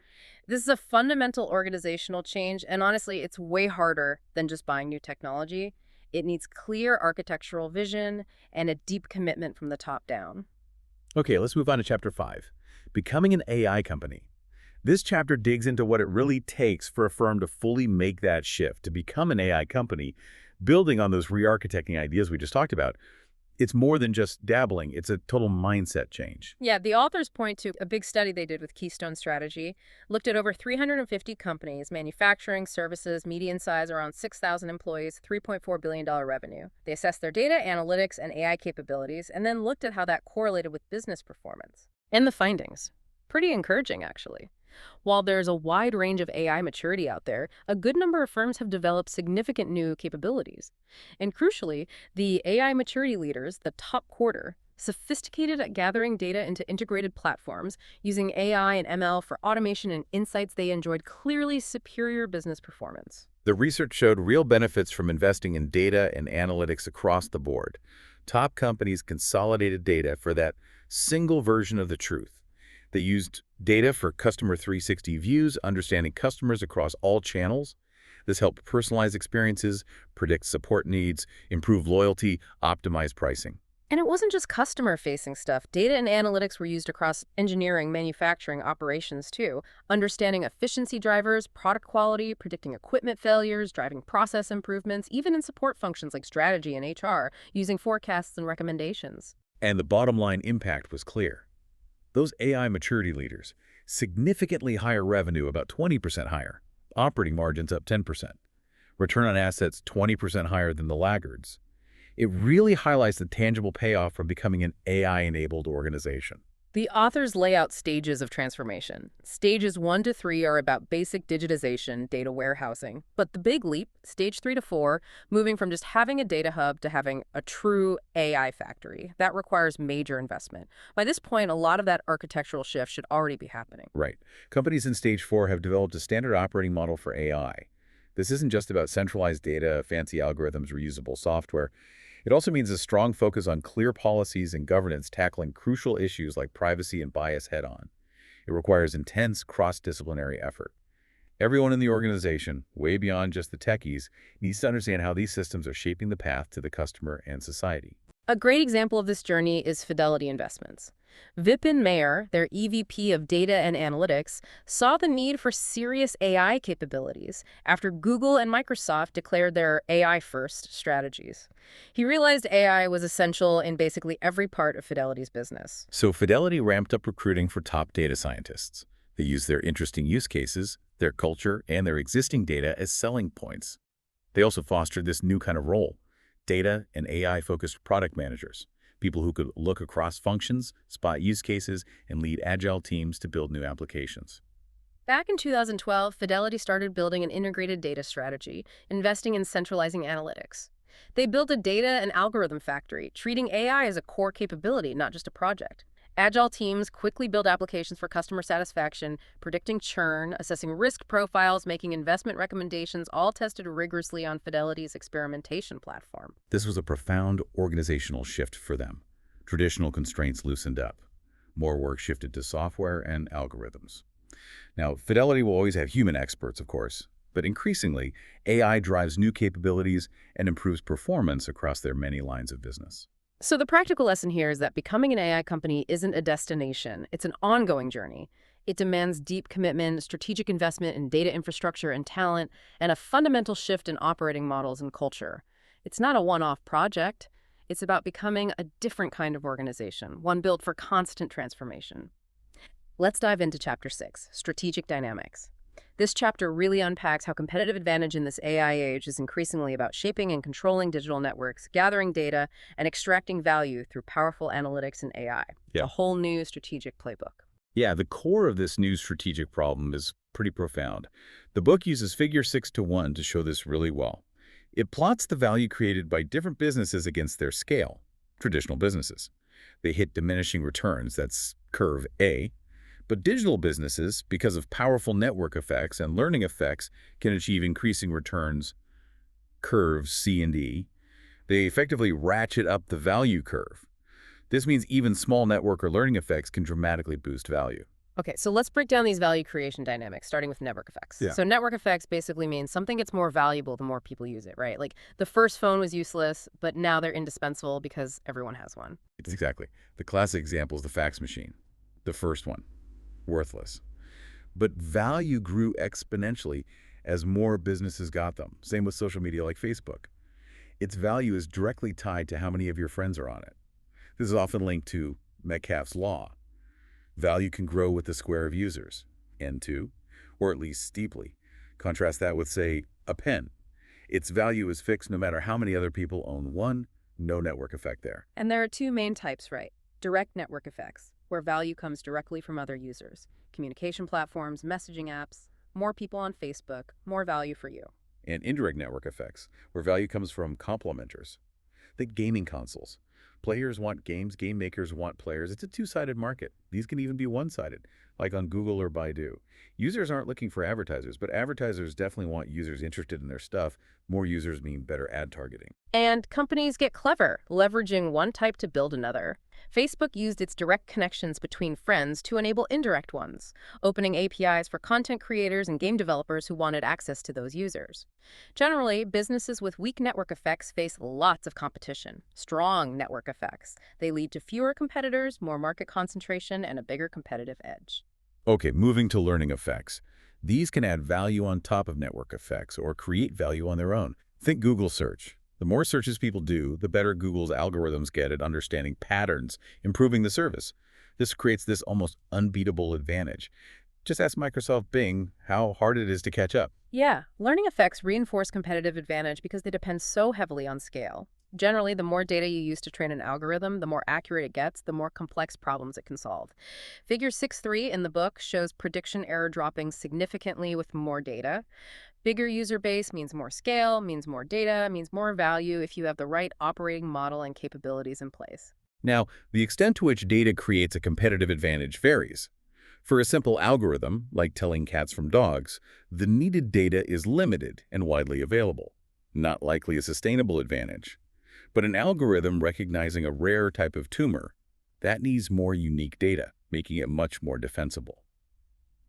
This is a fundamental organizational change, and honestly, it's way harder than just buying new technology. It needs clear architectural vision and a deep commitment from the top down. Okay, let's move on to Chapter 5, Becoming an AI Company. This chapter digs into what it really takes for a firm to fully make that shift, to become an AI company, building on those re-architecting ideas we just talked about. It's more than just dabbling. It's a total mindset change. Yeah, the authors point to a big study they did with Keystone Strategy, looked at over 350 companies, manufacturing, services, median size around 6,000 employees, $3.4 billion revenue. They assessed their data, analytics, and AI capabilities, and then looked at how that correlated with business performance. And the findings. Pretty encouraging, actually. While there's a wide range of AI maturity out there, a good number of firms have developed significant new capabilities. And crucially, the AI maturity leaders, the top quarter, sophisticated at gathering data into integrated platforms, using AI and ML for automation and insights. They enjoyed clearly superior business performance. The research showed real benefits from investing in data and analytics across the board. Top companies consolidated data for that single version of the truth. They used data for customer 360 views, understanding customers across all channels. This helped personalize experiences, predict support needs, improve loyalty, optimize pricing. And it wasn't just customer-facing stuff. Data and analytics were used across engineering, manufacturing, operations too, understanding efficiency drivers, product quality, predicting equipment failures, driving process improvements, even in support functions like strategy and HR, using forecasts and recommendations. And the bottom line impact was clear. Those AI maturity leaders, significantly higher revenue, about 20% higher, operating margins up 10%, return on assets 20% higher than the laggards. It really highlights the tangible payoff from becoming an AI-enabled organization. The authors lay out stages of transformation. Stages 1 to 3 are about basic digitization, data warehousing. But the big leap, stage 3 to 4, moving from just having a data hub to having a true AI factory, that requires major investment. By this point, a lot of that architectural shift should already be happening. Right. Companies in stage 4 have developed a standard operating model for AI. This isn't just about centralized data, fancy algorithms, reusable software. It also means a strong focus on clear policies and governance tackling crucial issues like privacy and bias head-on. It requires intense cross-disciplinary effort. Everyone in the organization, way beyond just the techies, needs to understand how these systems are shaping the path to the customer and society. A great example of this journey is Fidelity Investments. Vipin Mayer, their EVP of Data and Analytics, saw the need for serious AI capabilities after Google and Microsoft declared their AI-first strategies. He realized AI was essential in basically every part of Fidelity's business. So Fidelity ramped up recruiting for top data scientists. They used their interesting use cases, their culture, and their existing data as selling points. They also fostered this new kind of role, data and AI-focused product managers, people who could look across functions, spot use cases, and lead agile teams to build new applications. Back in 2012, Fidelity started building an integrated data strategy, investing in centralizing analytics. They built a data and algorithm factory, treating AI as a core capability, not just a project. Agile teams quickly build applications for customer satisfaction, predicting churn, assessing risk profiles, making investment recommendations, all tested rigorously on Fidelity's experimentation platform. This was a profound organizational shift for them. Traditional constraints loosened up. More work shifted to software and algorithms. Now, Fidelity will always have human experts, of course, but increasingly, AI drives new capabilities and improves performance across their many lines of business. So the practical lesson here is that becoming an AI company isn't a destination. It's an ongoing journey. It demands deep commitment, strategic investment in data infrastructure and talent, and a fundamental shift in operating models and culture. It's not a one-off project. It's about becoming a different kind of organization, one built for constant transformation. Let's dive into Chapter 6, Strategic Dynamics. This chapter really unpacks how competitive advantage in this AI age is increasingly about shaping and controlling digital networks, gathering data, and extracting value through powerful analytics and AI. Yeah. A whole new strategic playbook. Yeah, the core of this new strategic problem is pretty profound. The book uses figure 6-to-1 to show this really well. It plots the value created by different businesses against their scale, traditional businesses. They hit diminishing returns, that's curve A. But digital businesses, because of powerful network effects and learning effects, can achieve increasing returns, curves C and D. They effectively ratchet up the value curve. This means even small network or learning effects can dramatically boost value. Okay, so let's break down these value creation dynamics, starting with network effects. Yeah. So network effects basically means something gets more valuable the more people use it, right? Like the first phone was useless, but now they're indispensable because everyone has one. Exactly. The classic example is the fax machine. The first one. Worthless. But value grew exponentially as more businesses got them. Same with social media like Facebook. Its value is directly tied to how many of your friends are on it. This is often linked to Metcalfe's law. Value can grow with the square of users, N2, or at least steeply. Contrast that with, say, a pen. Its value is fixed no matter how many other people own one, no network effect there. And there are two main types, right? Direct network effects, where value comes directly from other users. Communication platforms, messaging apps, more people on Facebook, more value for you. And indirect network effects, where value comes from complementers. Think gaming consoles. Players want games, game makers want players. It's a two-sided market. These can even be one-sided, like on Google or Baidu. Users aren't looking for advertisers, but advertisers definitely want users interested in their stuff. More users mean better ad targeting. And companies get clever, leveraging one type to build another. Facebook used its direct connections between friends to enable indirect ones, opening APIs for content creators and game developers who wanted access to those users. Generally, businesses with weak network effects face lots of competition. Strong network effects. They lead to fewer competitors, more market concentration, and a bigger competitive edge. Okay, moving to learning effects. These can add value on top of network effects or create value on their own. Think Google search. The more searches people do, the better Google's algorithms get at understanding patterns, improving the service. This creates this almost unbeatable advantage. Just ask Microsoft Bing how hard it is to catch up. Yeah, learning effects reinforce competitive advantage because they depend so heavily on scale. Generally, the more data you use to train an algorithm, the more accurate it gets, the more complex problems it can solve. Figure 6.3 in the book shows prediction error dropping significantly with more data. Bigger user base means more scale, means more data, means more value if you have the right operating model and capabilities in place. Now, the extent to which data creates a competitive advantage varies. For a simple algorithm, like telling cats from dogs, the needed data is limited and widely available, not likely a sustainable advantage. But an algorithm recognizing a rare type of tumor, that needs more unique data, making it much more defensible.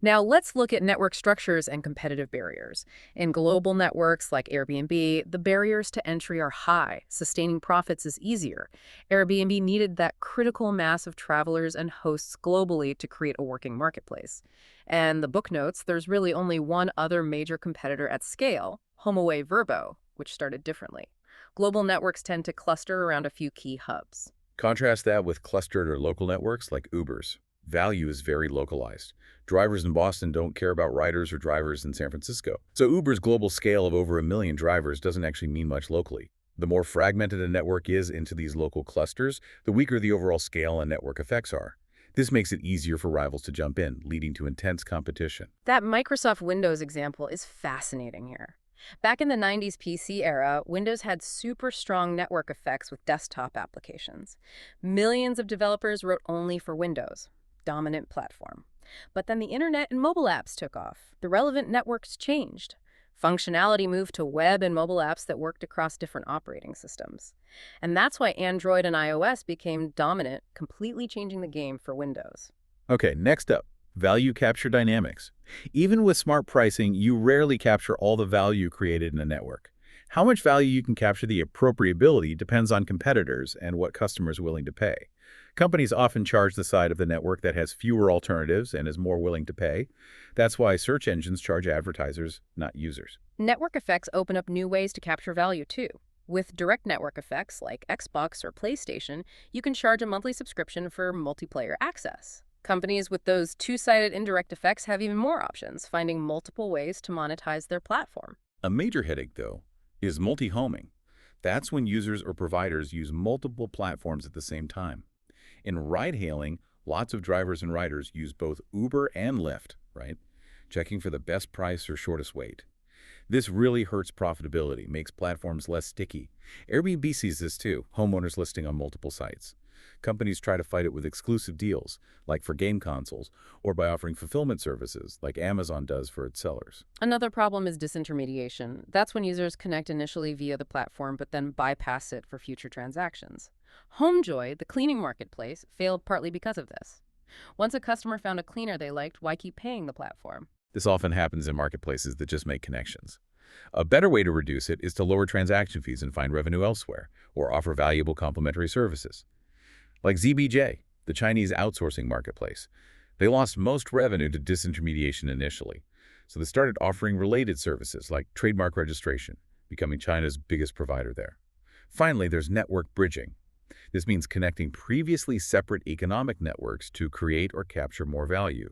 Now, let's look at network structures and competitive barriers. In global networks like Airbnb, the barriers to entry are high. Sustaining profits is easier. Airbnb needed that critical mass of travelers and hosts globally to create a working marketplace. And the book notes there's really only one other major competitor at scale, HomeAway Vrbo, which started differently. Global networks tend to cluster around a few key hubs. Contrast that with clustered or local networks like Uber's. Value is very localized. Drivers in Boston don't care about riders or drivers in San Francisco. So Uber's global scale of over 1 million drivers doesn't actually mean much locally. The more fragmented a network is into these local clusters, the weaker the overall scale and network effects are. This makes it easier for rivals to jump in, leading to intense competition. That Microsoft Windows example is fascinating here. Back in the 90s PC era, Windows had super strong network effects with desktop applications. Millions of developers wrote only for Windows, dominant platform. But then the internet and mobile apps took off. The relevant networks changed. Functionality moved to web and mobile apps that worked across different operating systems. And that's why Android and iOS became dominant, completely changing the game for Windows. Okay, next up, value capture dynamics. Even with smart pricing, you rarely capture all the value created in a network. How much value you can capture the appropriability depends on competitors and what customers are willing to pay. Companies often charge the side of the network that has fewer alternatives and is more willing to pay. That's why search engines charge advertisers, not users. Network effects open up new ways to capture value, too. With direct network effects like Xbox or PlayStation, you can charge a monthly subscription for multiplayer access. Companies with those two-sided indirect effects have even more options, finding multiple ways to monetize their platform. A major headache, though, is multi-homing. That's when users or providers use multiple platforms at the same time. In ride-hailing, lots of drivers and riders use both Uber and Lyft, right? Checking for the best price or shortest wait. This really hurts profitability, makes platforms less sticky. Airbnb sees this too, homeowners listing on multiple sites. Companies try to fight it with exclusive deals, like for game consoles, or by offering fulfillment services, like Amazon does for its sellers. Another problem is disintermediation. That's when users connect initially via the platform but then bypass it for future transactions. HomeJoy, the cleaning marketplace, failed partly because of this. Once a customer found a cleaner they liked, why keep paying the platform? This often happens in marketplaces that just make connections. A better way to reduce it is to lower transaction fees and find revenue elsewhere, or offer valuable complementary services. Like ZBJ, the Chinese outsourcing marketplace. They lost most revenue to disintermediation initially, so they started offering related services like trademark registration, becoming China's biggest provider there. Finally, there's network bridging. This means connecting previously separate economic networks to create or capture more value.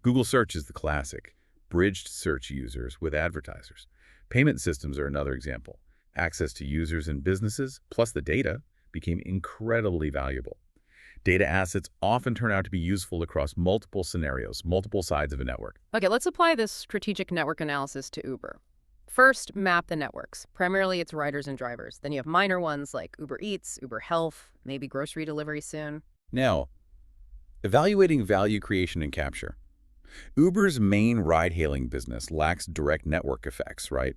Google Search is the classic, bridged search users with advertisers. Payment systems are another example. Access to users and businesses, plus the data, became incredibly valuable. Data assets often turn out to be useful across multiple scenarios, multiple sides of a network. Okay, let's apply this strategic network analysis to Uber. First, map the networks. Primarily, it's riders and drivers. Then you have minor ones like Uber Eats, Uber Health, maybe grocery delivery soon. Now, evaluating value creation and capture. Uber's main ride-hailing business lacks direct network effects, right?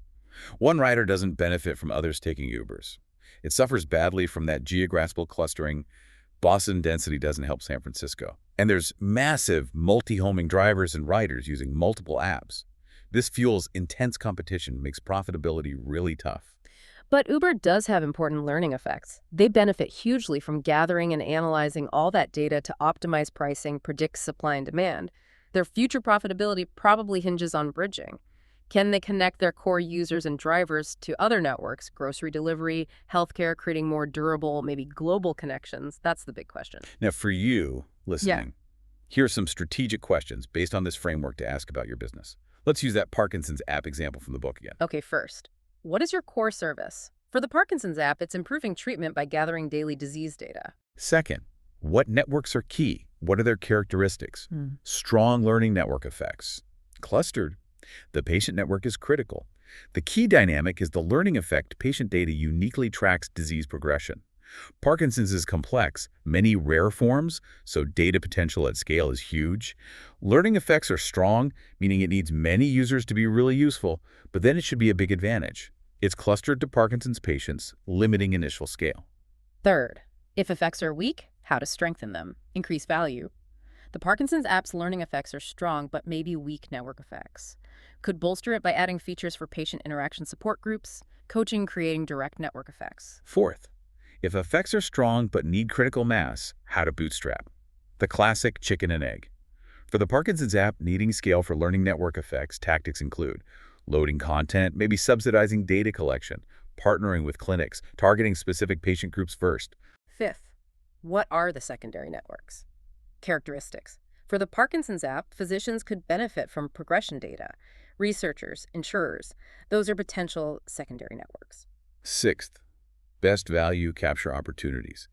One rider doesn't benefit from others taking Ubers. It suffers badly from that geographical clustering. Boston density doesn't help San Francisco. And there's massive multi-homing drivers and riders using multiple apps. This fuels intense competition, makes profitability really tough. But Uber does have important learning effects. They benefit hugely from gathering and analyzing all that data to optimize pricing, predict supply and demand. Their future profitability probably hinges on bridging. Can they connect their core users and drivers to other networks, grocery delivery, healthcare, creating more durable, maybe global connections? That's the big question. Now, for you Yeah. listening, here are some strategic questions based on this framework to ask about your business. Let's use that Parkinson's app example from the book again. Okay, first, what is your core service? For the Parkinson's app, it's improving treatment by gathering daily disease data. Second, what networks are key? What are their characteristics? Strong learning network effects. Clustered. The patient network is critical. The key dynamic is the learning effect. Patient data uniquely tracks disease progression. Parkinson's is complex, many rare forms, so data potential at scale is huge. Learning effects are strong, meaning it needs many users to be really useful, but then it should be a big advantage. It's clustered to Parkinson's patients, limiting initial scale. Third, if effects are weak, how to strengthen them, increase value. The Parkinson's app's learning effects are strong, but maybe weak network effects. Could bolster it by adding features for patient interaction support groups, coaching, creating direct network effects. Fourth, if effects are strong but need critical mass, how to bootstrap. The classic chicken and egg. For the Parkinson's app, needing scale for learning network effects, tactics include loading content, maybe subsidizing data collection, partnering with clinics, targeting specific patient groups first. Fifth, what are the secondary networks? Characteristics. For the Parkinson's app, physicians could benefit from progression data. Researchers, insurers, those are potential secondary networks. Sixth, best value capture opportunities.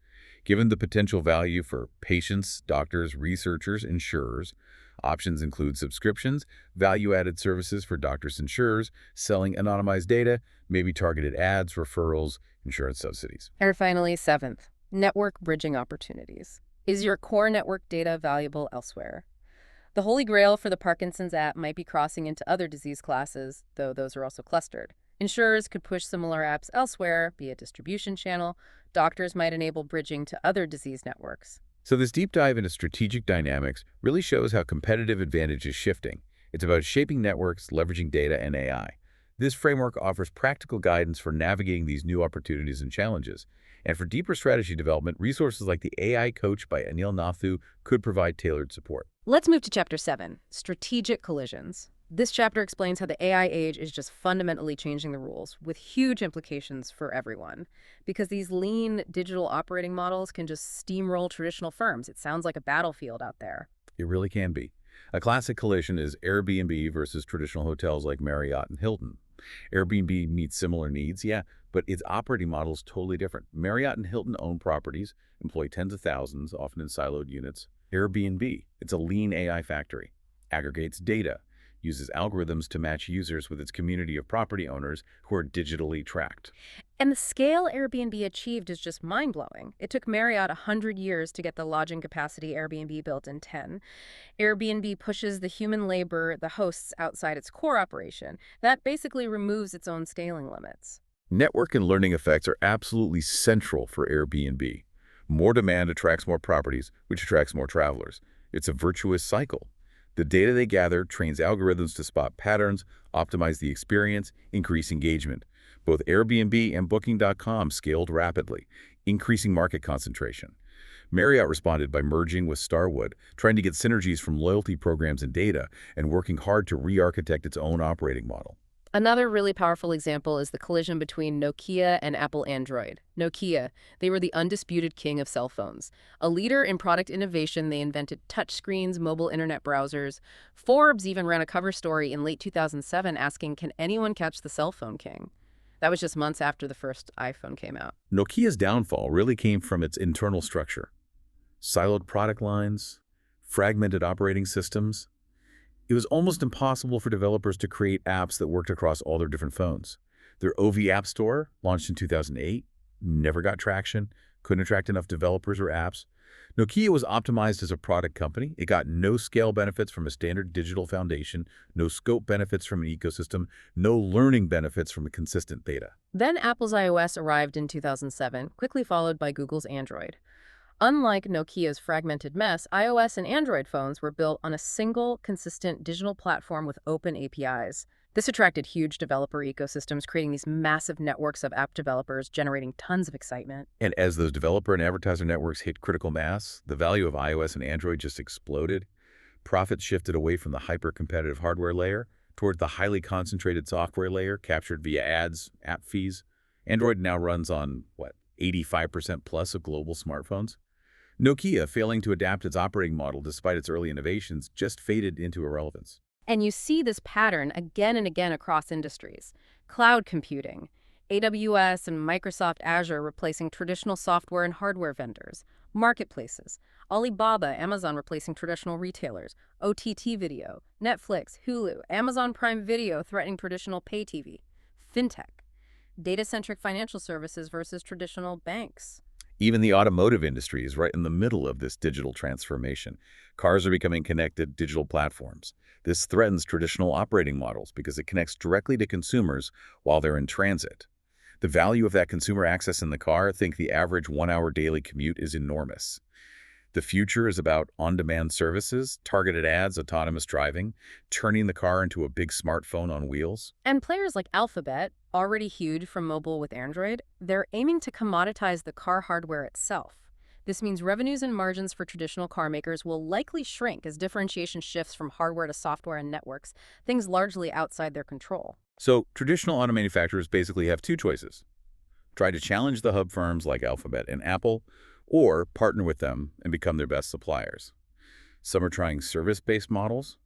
Given the potential value for patients, doctors, researchers, insurers, options include subscriptions, value-added services for doctors, insurers, selling anonymized data, maybe targeted ads, referrals, insurance subsidies. And finally, seventh, network bridging opportunities. Is your core network data valuable elsewhere? The holy grail for the Parkinson's app might be crossing into other disease classes, though those are also clustered. Insurers could push similar apps elsewhere, be a distribution channel. Doctors might enable bridging to other disease networks. So this deep dive into strategic dynamics really shows how competitive advantage is shifting. It's about shaping networks, leveraging data, and AI. This framework offers practical guidance for navigating these new opportunities and challenges. And for deeper strategy development, resources like the AI Coach by Anil Nathu could provide tailored support. Let's move to Chapter 7, Strategic Collisions. This chapter explains how the AI age is just fundamentally changing the rules, with huge implications for everyone. Because these lean digital operating models can just steamroll traditional firms. It sounds like a battlefield out there. It really can be. A classic collision is Airbnb versus traditional hotels like Marriott and Hilton. Airbnb meets similar needs, yeah, but its operating model is totally different. Marriott and Hilton own properties, employ tens of thousands, often in siloed units. Airbnb, it's a lean AI factory, aggregates data, uses algorithms to match users with its community of property owners who are digitally tracked. And the scale Airbnb achieved is just mind-blowing. It took Marriott 100 years to get the lodging capacity Airbnb built in 10. Airbnb pushes the human labor, the hosts, outside its core operation. That basically removes its own scaling limits. Network and learning effects are absolutely central for Airbnb. More demand attracts more properties, which attracts more travelers. It's a virtuous cycle. The data they gather trains algorithms to spot patterns, optimize the experience, increase engagement. Both Airbnb and Booking.com scaled rapidly, increasing market concentration. Marriott responded by merging with Starwood, trying to get synergies from loyalty programs and data, and working hard to re-architect its own operating model. Another really powerful example is the collision between Nokia and Apple Android. Nokia, they were the undisputed king of cell phones. A leader in product innovation, they invented touchscreens, mobile internet browsers. Forbes even ran a cover story in late 2007 asking, can anyone catch the cell phone king? That was just months after the first iPhone came out. Nokia's downfall really came from its internal structure. Siloed product lines, fragmented operating systems. It was almost impossible for developers to create apps that worked across all their different phones. Their OV App Store, launched in 2008, never got traction, couldn't attract enough developers or apps. Nokia was optimized as a product company. It got no scale benefits from a standard digital foundation, no scope benefits from an ecosystem, no learning benefits from a consistent beta. Then Apple's iOS arrived in 2007, quickly followed by Google's Android. Unlike Nokia's fragmented mess, iOS and Android phones were built on a single, consistent digital platform with open APIs. This attracted huge developer ecosystems, creating these massive networks of app developers, generating tons of excitement. And as those developer and advertiser networks hit critical mass, the value of iOS and Android just exploded. Profits shifted away from the hyper-competitive hardware layer toward the highly concentrated software layer captured via ads, app fees. Android now runs on, 85% plus of global smartphones? Nokia, failing to adapt its operating model despite its early innovations, just faded into irrelevance. And you see this pattern again and again across industries. Cloud computing, AWS and Microsoft Azure replacing traditional software and hardware vendors. Marketplaces, Alibaba, Amazon replacing traditional retailers. OTT video, Netflix, Hulu, Amazon Prime Video threatening traditional pay TV. Fintech, data-centric financial services versus traditional banks. Even the automotive industry is right in the middle of this digital transformation. Cars are becoming connected digital platforms. This threatens traditional operating models because it connects directly to consumers while they're in transit. The value of that consumer access in the car, think the average one-hour daily commute, is enormous. The future is about on-demand services, targeted ads, autonomous driving, turning the car into a big smartphone on wheels. And players like Alphabet, already huge from mobile with Android, they're aiming to commoditize the car hardware itself. This means revenues and margins for traditional car makers will likely shrink as differentiation shifts from hardware to software and networks, things largely outside their control. So traditional auto manufacturers basically have two choices. Try to challenge the hub firms like Alphabet and Apple, or partner with them and become their best suppliers. Some are trying service-based models.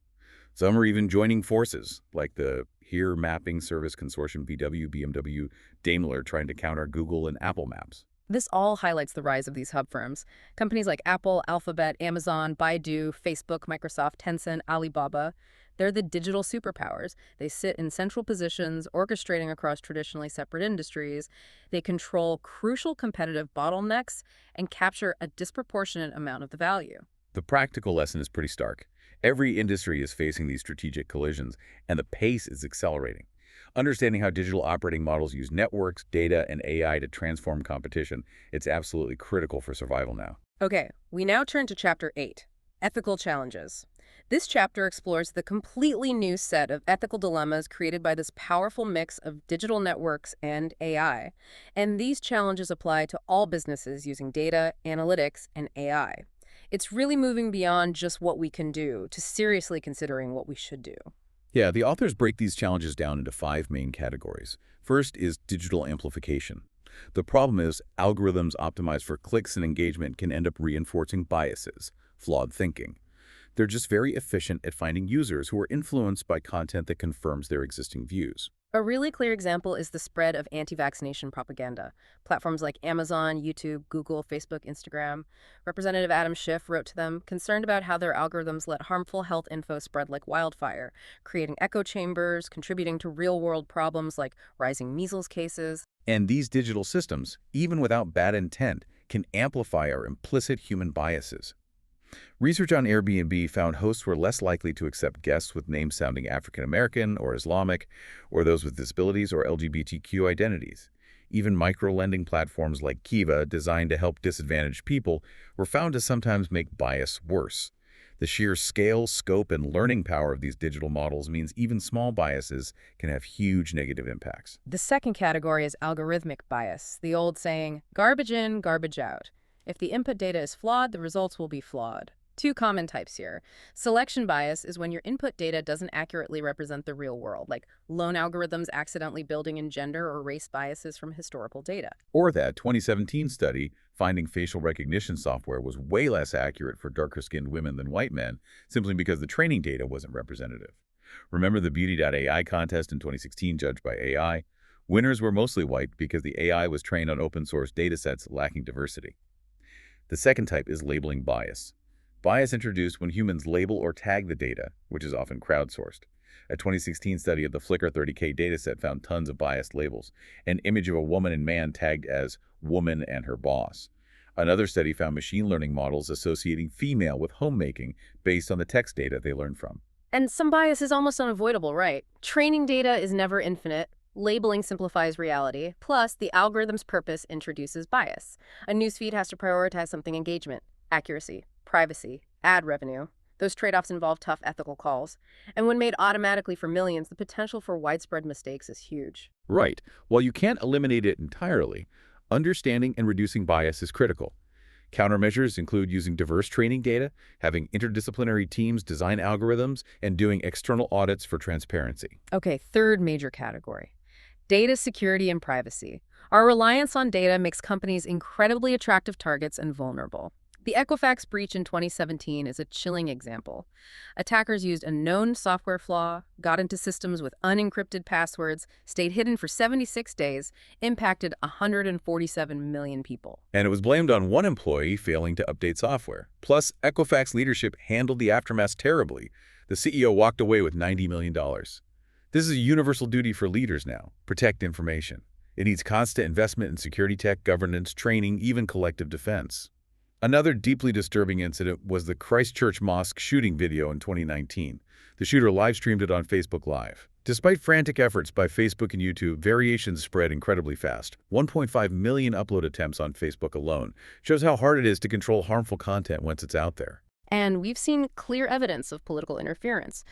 Some are even joining forces, like the Here Mapping Service Consortium VW, BMW, Daimler trying to counter Google and Apple Maps. This all highlights the rise of these hub firms. Companies like Apple, Alphabet, Amazon, Baidu, Facebook, Microsoft, Tencent, Alibaba, they're the digital superpowers. They sit in central positions, orchestrating across traditionally separate industries. They control crucial competitive bottlenecks and capture a disproportionate amount of the value. The practical lesson is pretty stark. Every industry is facing these strategic collisions, and the pace is accelerating. Understanding how digital operating models use networks, data, and AI to transform competition, it's absolutely critical for survival now. Okay, we now turn to Chapter 8, Ethical Challenges. This chapter explores the completely new set of ethical dilemmas created by this powerful mix of digital networks and AI. And these challenges apply to all businesses using data, analytics, and AI. It's really moving beyond just what we can do to seriously considering what we should do. Yeah, the authors break these challenges down into 5 main categories. First is digital amplification. The problem is algorithms optimized for clicks and engagement can end up reinforcing biases, flawed thinking. They're just very efficient at finding users who are influenced by content that confirms their existing views. A really clear example is the spread of anti-vaccination propaganda. Platforms like Amazon, YouTube, Google, Facebook, Instagram. Representative Adam Schiff wrote to them, concerned about how their algorithms let harmful health info spread like wildfire, creating echo chambers, contributing to real-world problems like rising measles cases. And these digital systems, even without bad intent, can amplify our implicit human biases. Research on Airbnb found hosts were less likely to accept guests with names sounding African American or Islamic, or those with disabilities or LGBTQ identities. Even micro-lending platforms like Kiva, designed to help disadvantaged people, were found to sometimes make bias worse. The sheer scale, scope, and learning power of these digital models means even small biases can have huge negative impacts. The second category is algorithmic bias, the old saying, garbage in, garbage out. If the input data is flawed, the results will be flawed. Two common types here. Selection bias is when your input data doesn't accurately represent the real world, like loan algorithms accidentally building in gender or race biases from historical data. Or that 2017 study finding facial recognition software was way less accurate for darker-skinned women than white men, simply because the training data wasn't representative. Remember the Beauty.ai contest in 2016 judged by AI? Winners were mostly white because the AI was trained on open-source datasets lacking diversity. The second type is labeling bias. Bias introduced when humans label or tag the data, which is often crowdsourced. A 2016 study of the Flickr 30K dataset found tons of biased labels. An image of a woman and man tagged as woman and her boss. Another study found machine learning models associating female with homemaking based on the text data they learned from. And some bias is almost unavoidable, right? Training data is never infinite. Labeling simplifies reality. Plus, the algorithm's purpose introduces bias. A newsfeed has to prioritize something: engagement, accuracy, privacy, ad revenue. Those trade-offs involve tough ethical calls. And when made automatically for millions, the potential for widespread mistakes is huge. Right. While you can't eliminate it entirely, understanding and reducing bias is critical. Countermeasures include using diverse training data, having interdisciplinary teams design algorithms, and doing external audits for transparency. Okay, third major category: data security and privacy. Our reliance on data makes companies incredibly attractive targets and vulnerable. The Equifax breach in 2017 is a chilling example. Attackers used a known software flaw, got into systems with unencrypted passwords, stayed hidden for 76 days, impacted 147 million people. And it was blamed on one employee failing to update software. Plus, Equifax leadership handled the aftermath terribly. The CEO walked away with $90 million. This is a universal duty for leaders now: protect information. It needs constant investment in security tech, governance, training, even collective defense. Another deeply disturbing incident was the Christchurch mosque shooting video in 2019. The shooter live-streamed it on Facebook Live. Despite frantic efforts by Facebook and YouTube, variations spread incredibly fast. 1.5 million upload attempts on Facebook alone shows how hard it is to control harmful content once it's out there. And we've seen clear evidence of political interference,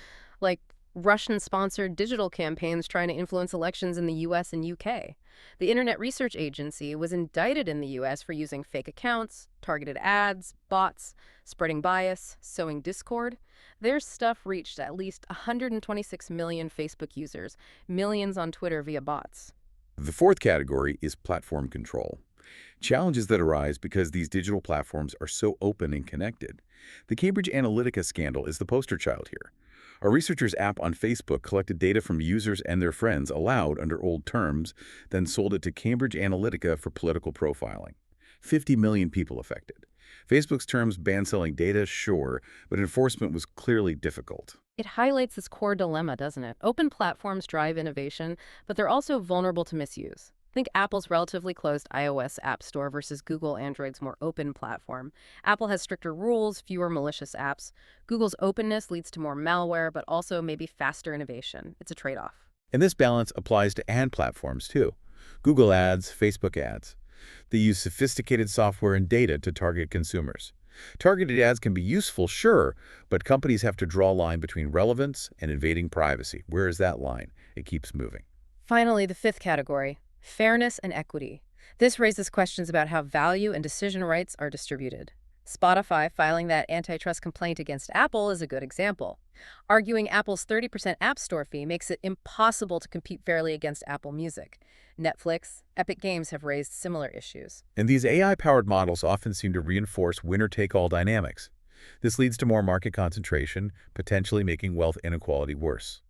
like Russian-sponsored digital campaigns trying to influence elections in the US and UK. The Internet Research Agency was indicted in the US for using fake accounts, targeted ads, bots, spreading bias, sowing discord. Their stuff reached at least 126 million Facebook users, millions on Twitter via bots. The fourth category is platform control. Challenges that arise because these digital platforms are so open and connected. The Cambridge Analytica scandal is the poster child here. A researcher's app on Facebook collected data from users and their friends allowed under old terms, then sold it to Cambridge Analytica for political profiling. 50 million people affected. Facebook's terms banned selling data, sure, but enforcement was clearly difficult. It highlights this core dilemma, doesn't it? Open platforms drive innovation, but they're also vulnerable to misuse. Think Apple's relatively closed iOS App Store versus Google Android's more open platform. Apple has stricter rules, fewer malicious apps. Google's openness leads to more malware, but also maybe faster innovation. It's a trade-off. And this balance applies to ad platforms too. Google Ads, Facebook ads. They use sophisticated software and data to target consumers. Targeted ads can be useful, sure, but companies have to draw a line between relevance and invading privacy. Where is that line? It keeps moving. Finally, the fifth category: fairness and equity. This raises questions about how value and decision rights are distributed. Spotify filing that antitrust complaint against Apple is a good example. Arguing Apple's 30% App Store fee makes it impossible to compete fairly against Apple Music. Netflix, Epic Games have raised similar issues. And these AI-powered models often seem to reinforce winner-take-all dynamics. This leads to more market concentration, potentially making wealth inequality worse.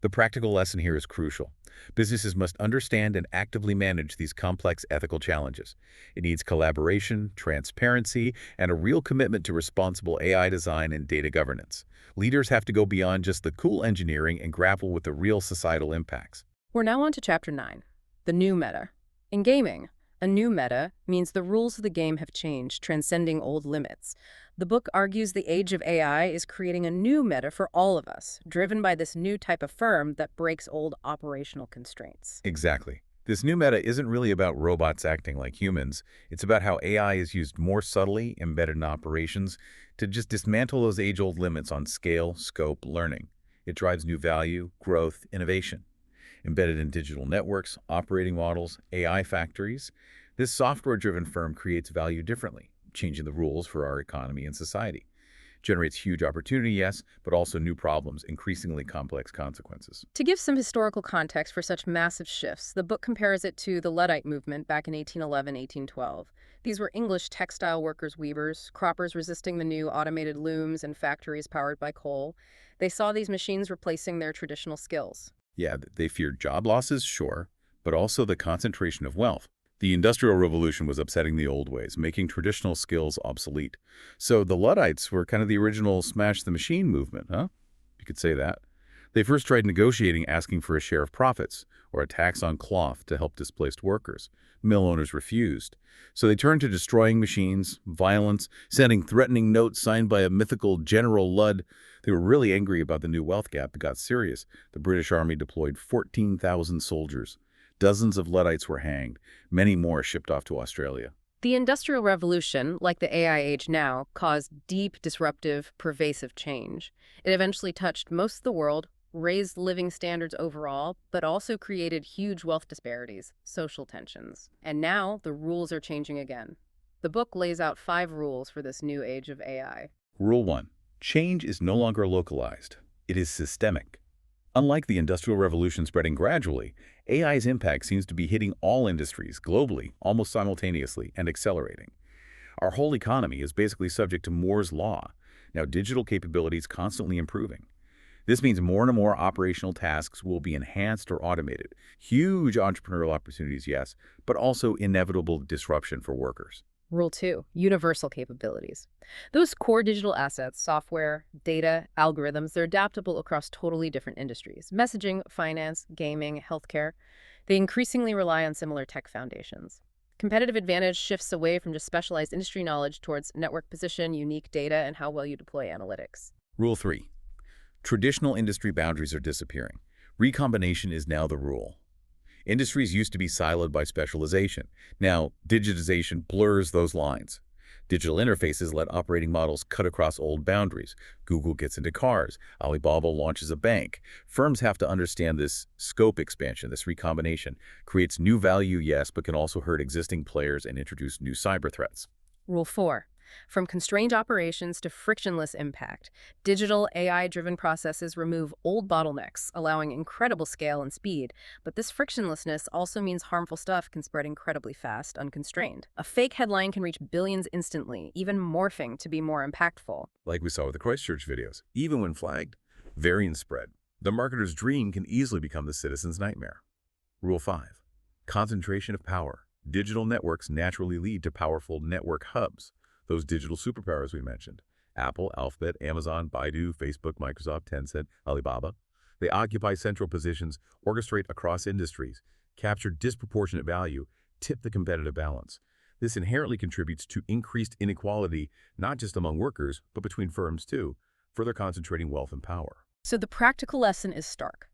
The practical lesson here is crucial. Businesses must understand and actively manage these complex ethical challenges. It needs collaboration, transparency, and a real commitment to responsible AI design and data governance. Leaders have to go beyond just the cool engineering and grapple with the real societal impacts. We're now on to Chapter 9, the new meta. In gaming, a new meta means the rules of the game have changed, transcending old limits. The book argues the age of AI is creating a new meta for all of us, driven by this new type of firm that breaks old operational constraints. Exactly. This new meta isn't really about robots acting like humans. It's about how AI is used more subtly, embedded in operations, to just dismantle those age-old limits on scale, scope, learning. It drives new value, growth, innovation. Embedded in digital networks, operating models, AI factories, this software-driven firm creates value differently, changing the rules for our economy and society. Generates huge opportunity, yes, but also new problems, increasingly complex consequences. To give some historical context for such massive shifts, the book compares it to the Luddite movement back in 1811-1812. These were English textile workers, weavers, croppers resisting the new automated looms and factories powered by coal. They saw these machines replacing their traditional skills. Yeah, they feared job losses, sure, but also the concentration of wealth. The Industrial Revolution was upsetting the old ways, making traditional skills obsolete. So the Luddites were kind of the original smash the machine movement, huh? You could say that. They first tried negotiating, asking for a share of profits or a tax on cloth to help displaced workers. Mill owners refused. So they turned to destroying machines, violence, sending threatening notes signed by a mythical General Ludd. They were really angry about the new wealth gap. It got serious. The British Army deployed 14,000 soldiers. Dozens of Luddites were hanged. Many more shipped off to Australia. The Industrial Revolution, like the AI age now, caused deep, disruptive, pervasive change. It eventually touched most of the world, raised living standards overall, but also created huge wealth disparities, social tensions. And now the rules are changing again. The book lays out 5 rules for this new age of AI. Rule 1. Change is no longer localized. It is systemic. Unlike the Industrial Revolution spreading gradually, AI's impact seems to be hitting all industries globally, almost simultaneously, and accelerating. Our whole economy is basically subject to Moore's law. Now, digital capabilities constantly improving. This means more and more operational tasks will be enhanced or automated. Huge entrepreneurial opportunities, yes, but also inevitable disruption for workers. Rule 2, universal capabilities. Those core digital assets, software, data, algorithms, they're adaptable across totally different industries. Messaging, finance, gaming, healthcare. They increasingly rely on similar tech foundations. Competitive advantage shifts away from just specialized industry knowledge towards network position, unique data, and how well you deploy analytics. Rule 3. Traditional industry boundaries are disappearing. Recombination is now the rule. Industries used to be siloed by specialization. Now, digitization blurs those lines. Digital interfaces let operating models cut across old boundaries. Google gets into cars. Alibaba launches a bank. Firms have to understand this scope expansion, this recombination. Creates new value, yes, but can also hurt existing players and introduce new cyber threats. Rule 4. From constrained operations to frictionless impact, digital AI-driven processes remove old bottlenecks, allowing incredible scale and speed. But this frictionlessness also means harmful stuff can spread incredibly fast, unconstrained. A fake headline can reach billions instantly, even morphing to be more impactful. Like we saw with the Christchurch videos, even when flagged, variants spread. The marketer's dream can easily become the citizen's nightmare. Rule 5. Concentration of power. Digital networks naturally lead to powerful network hubs. Those digital superpowers we mentioned. Apple, Alphabet, Amazon, Baidu, Facebook, Microsoft, Tencent, Alibaba. They occupy central positions, orchestrate across industries, capture disproportionate value, tip the competitive balance. This inherently contributes to increased inequality, not just among workers, but between firms too, further concentrating wealth and power. So the practical lesson is stark.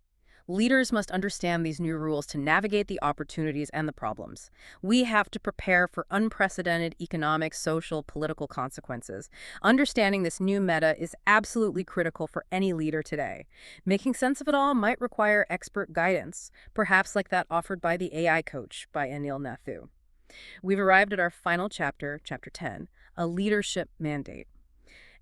Leaders must understand these new rules to navigate the opportunities and the problems. We have to prepare for unprecedented economic, social, political consequences. Understanding this new meta is absolutely critical for any leader today. Making sense of it all might require expert guidance, perhaps like that offered by the AI Coach by Anil Nathu. We've arrived at our final chapter, Chapter 10, a leadership mandate.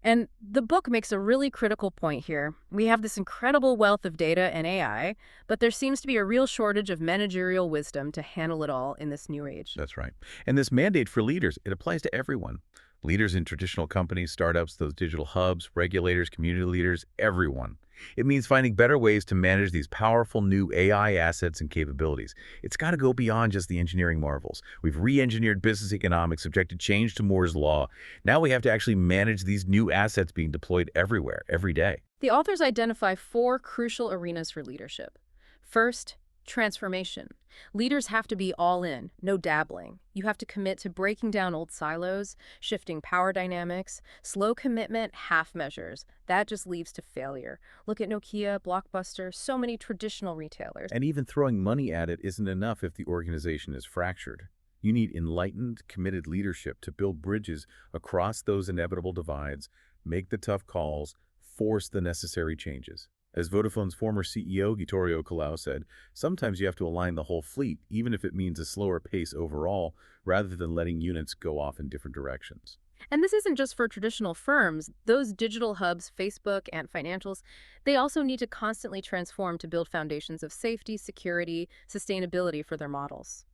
And the book makes a really critical point here. We have this incredible wealth of data and AI, but there seems to be a real shortage of managerial wisdom to handle it all in this new age. That's right. And this mandate for leaders, it applies to everyone. Leaders in traditional companies, startups, those digital hubs, regulators, community leaders, everyone. It means finding better ways to manage these powerful new AI assets and capabilities. It's got to go beyond just the engineering marvels. We've re-engineered business economics, subjected change to Moore's law. Now we have to actually manage these new assets being deployed everywhere, every day. The authors identify 4 crucial arenas for leadership. First, transformation. Leaders have to be all in, no dabbling. You have to commit to breaking down old silos, shifting power dynamics, slow commitment, half measures. That just leads to failure. Look at Nokia, Blockbuster, so many traditional retailers. And even throwing money at it isn't enough if the organization is fractured. You need enlightened, committed leadership to build bridges across those inevitable divides, make the tough calls, force the necessary changes. As Vodafone's former CEO, Vittorio Colau, said, sometimes you have to align the whole fleet, even if it means a slower pace overall, rather than letting units go off in different directions. And this isn't just for traditional firms. Those digital hubs, Facebook and financials, they also need to constantly transform to build foundations of safety, security, sustainability for their models.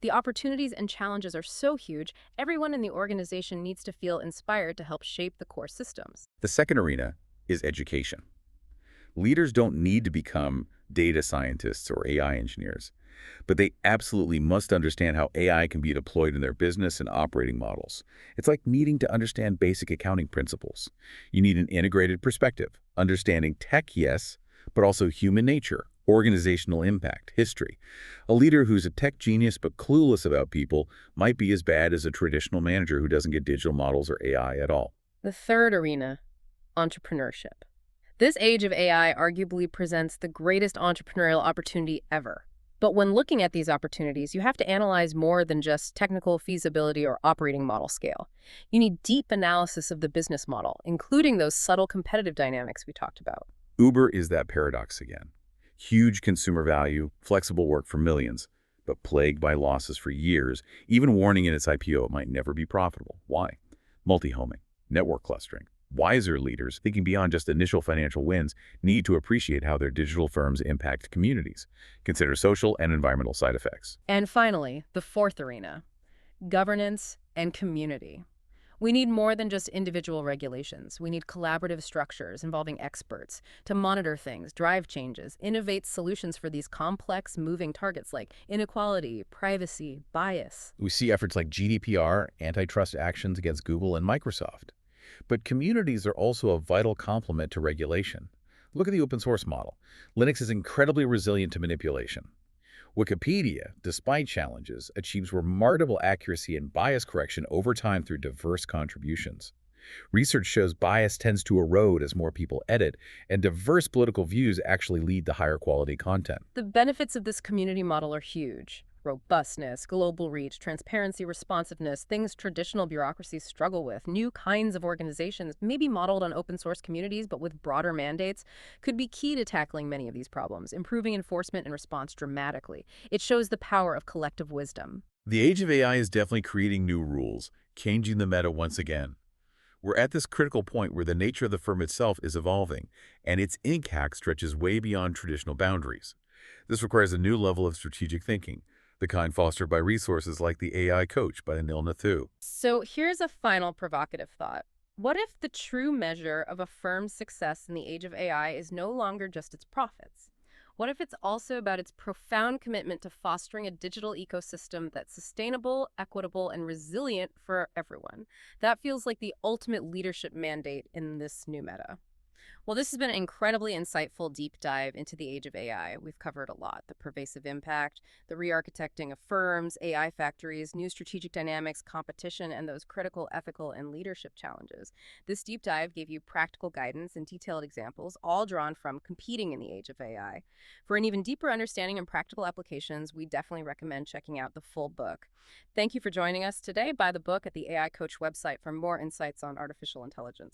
The opportunities and challenges are so huge, everyone in the organization needs to feel inspired to help shape the core systems. The second arena is education. Leaders don't need to become data scientists or AI engineers. But they absolutely must understand how AI can be deployed in their business and operating models. It's like needing to understand basic accounting principles. You need an integrated perspective, understanding tech, yes, but also human nature, organizational impact, history. A leader who's a tech genius but clueless about people might be as bad as a traditional manager who doesn't get digital models or AI at all. The third arena, entrepreneurship. This age of AI arguably presents the greatest entrepreneurial opportunity ever. But when looking at these opportunities, you have to analyze more than just technical feasibility or operating model scale. You need deep analysis of the business model, including those subtle competitive dynamics we talked about. Uber is that paradox again. Huge consumer value, flexible work for millions, but plagued by losses for years, even warning in its IPO it might never be profitable. Why? Multi-homing, network clustering. Wiser leaders, thinking beyond just initial financial wins, need to appreciate how their digital firms impact communities, consider social and environmental side effects. And finally, the fourth arena, governance and community. We need more than just individual regulations. We need collaborative structures involving experts to monitor things, drive changes, innovate solutions for these complex, moving targets like inequality, privacy, bias. We see efforts like GDPR, antitrust actions against Google and Microsoft. But communities are also a vital complement to regulation. Look at the open source model. Linux is incredibly resilient to manipulation. Wikipedia, despite challenges, achieves remarkable accuracy and bias correction over time through diverse contributions. Research shows bias tends to erode as more people edit, and diverse political views actually lead to higher quality content. The benefits of this community model are huge. Robustness, global reach, transparency, responsiveness, things traditional bureaucracies struggle with. New kinds of organizations, maybe modeled on open source communities but with broader mandates, could be key to tackling many of these problems, improving enforcement and response dramatically. It shows the power of collective wisdom. The age of AI is definitely creating new rules, changing the meta once again. We're at this critical point where the nature of the firm itself is evolving, and its impact stretches way beyond traditional boundaries. This requires a new level of strategic thinking, the kind fostered by resources like the AI Coach by Anil Nathu. So here's a final provocative thought. What if the true measure of a firm's success in the age of AI is no longer just its profits? What if it's also about its profound commitment to fostering a digital ecosystem that's sustainable, equitable, and resilient for everyone? That feels like the ultimate leadership mandate in this new meta. Well, this has been an incredibly insightful deep dive into the age of AI. We've covered a lot: the pervasive impact, the re-architecting of firms, AI factories, new strategic dynamics, competition, and those critical ethical and leadership challenges. This deep dive gave you practical guidance and detailed examples, all drawn from competing in the age of AI. For an even deeper understanding and practical applications, we definitely recommend checking out the full book. Thank you for joining us today. Buy the book at the AI Coach website for more insights on artificial intelligence.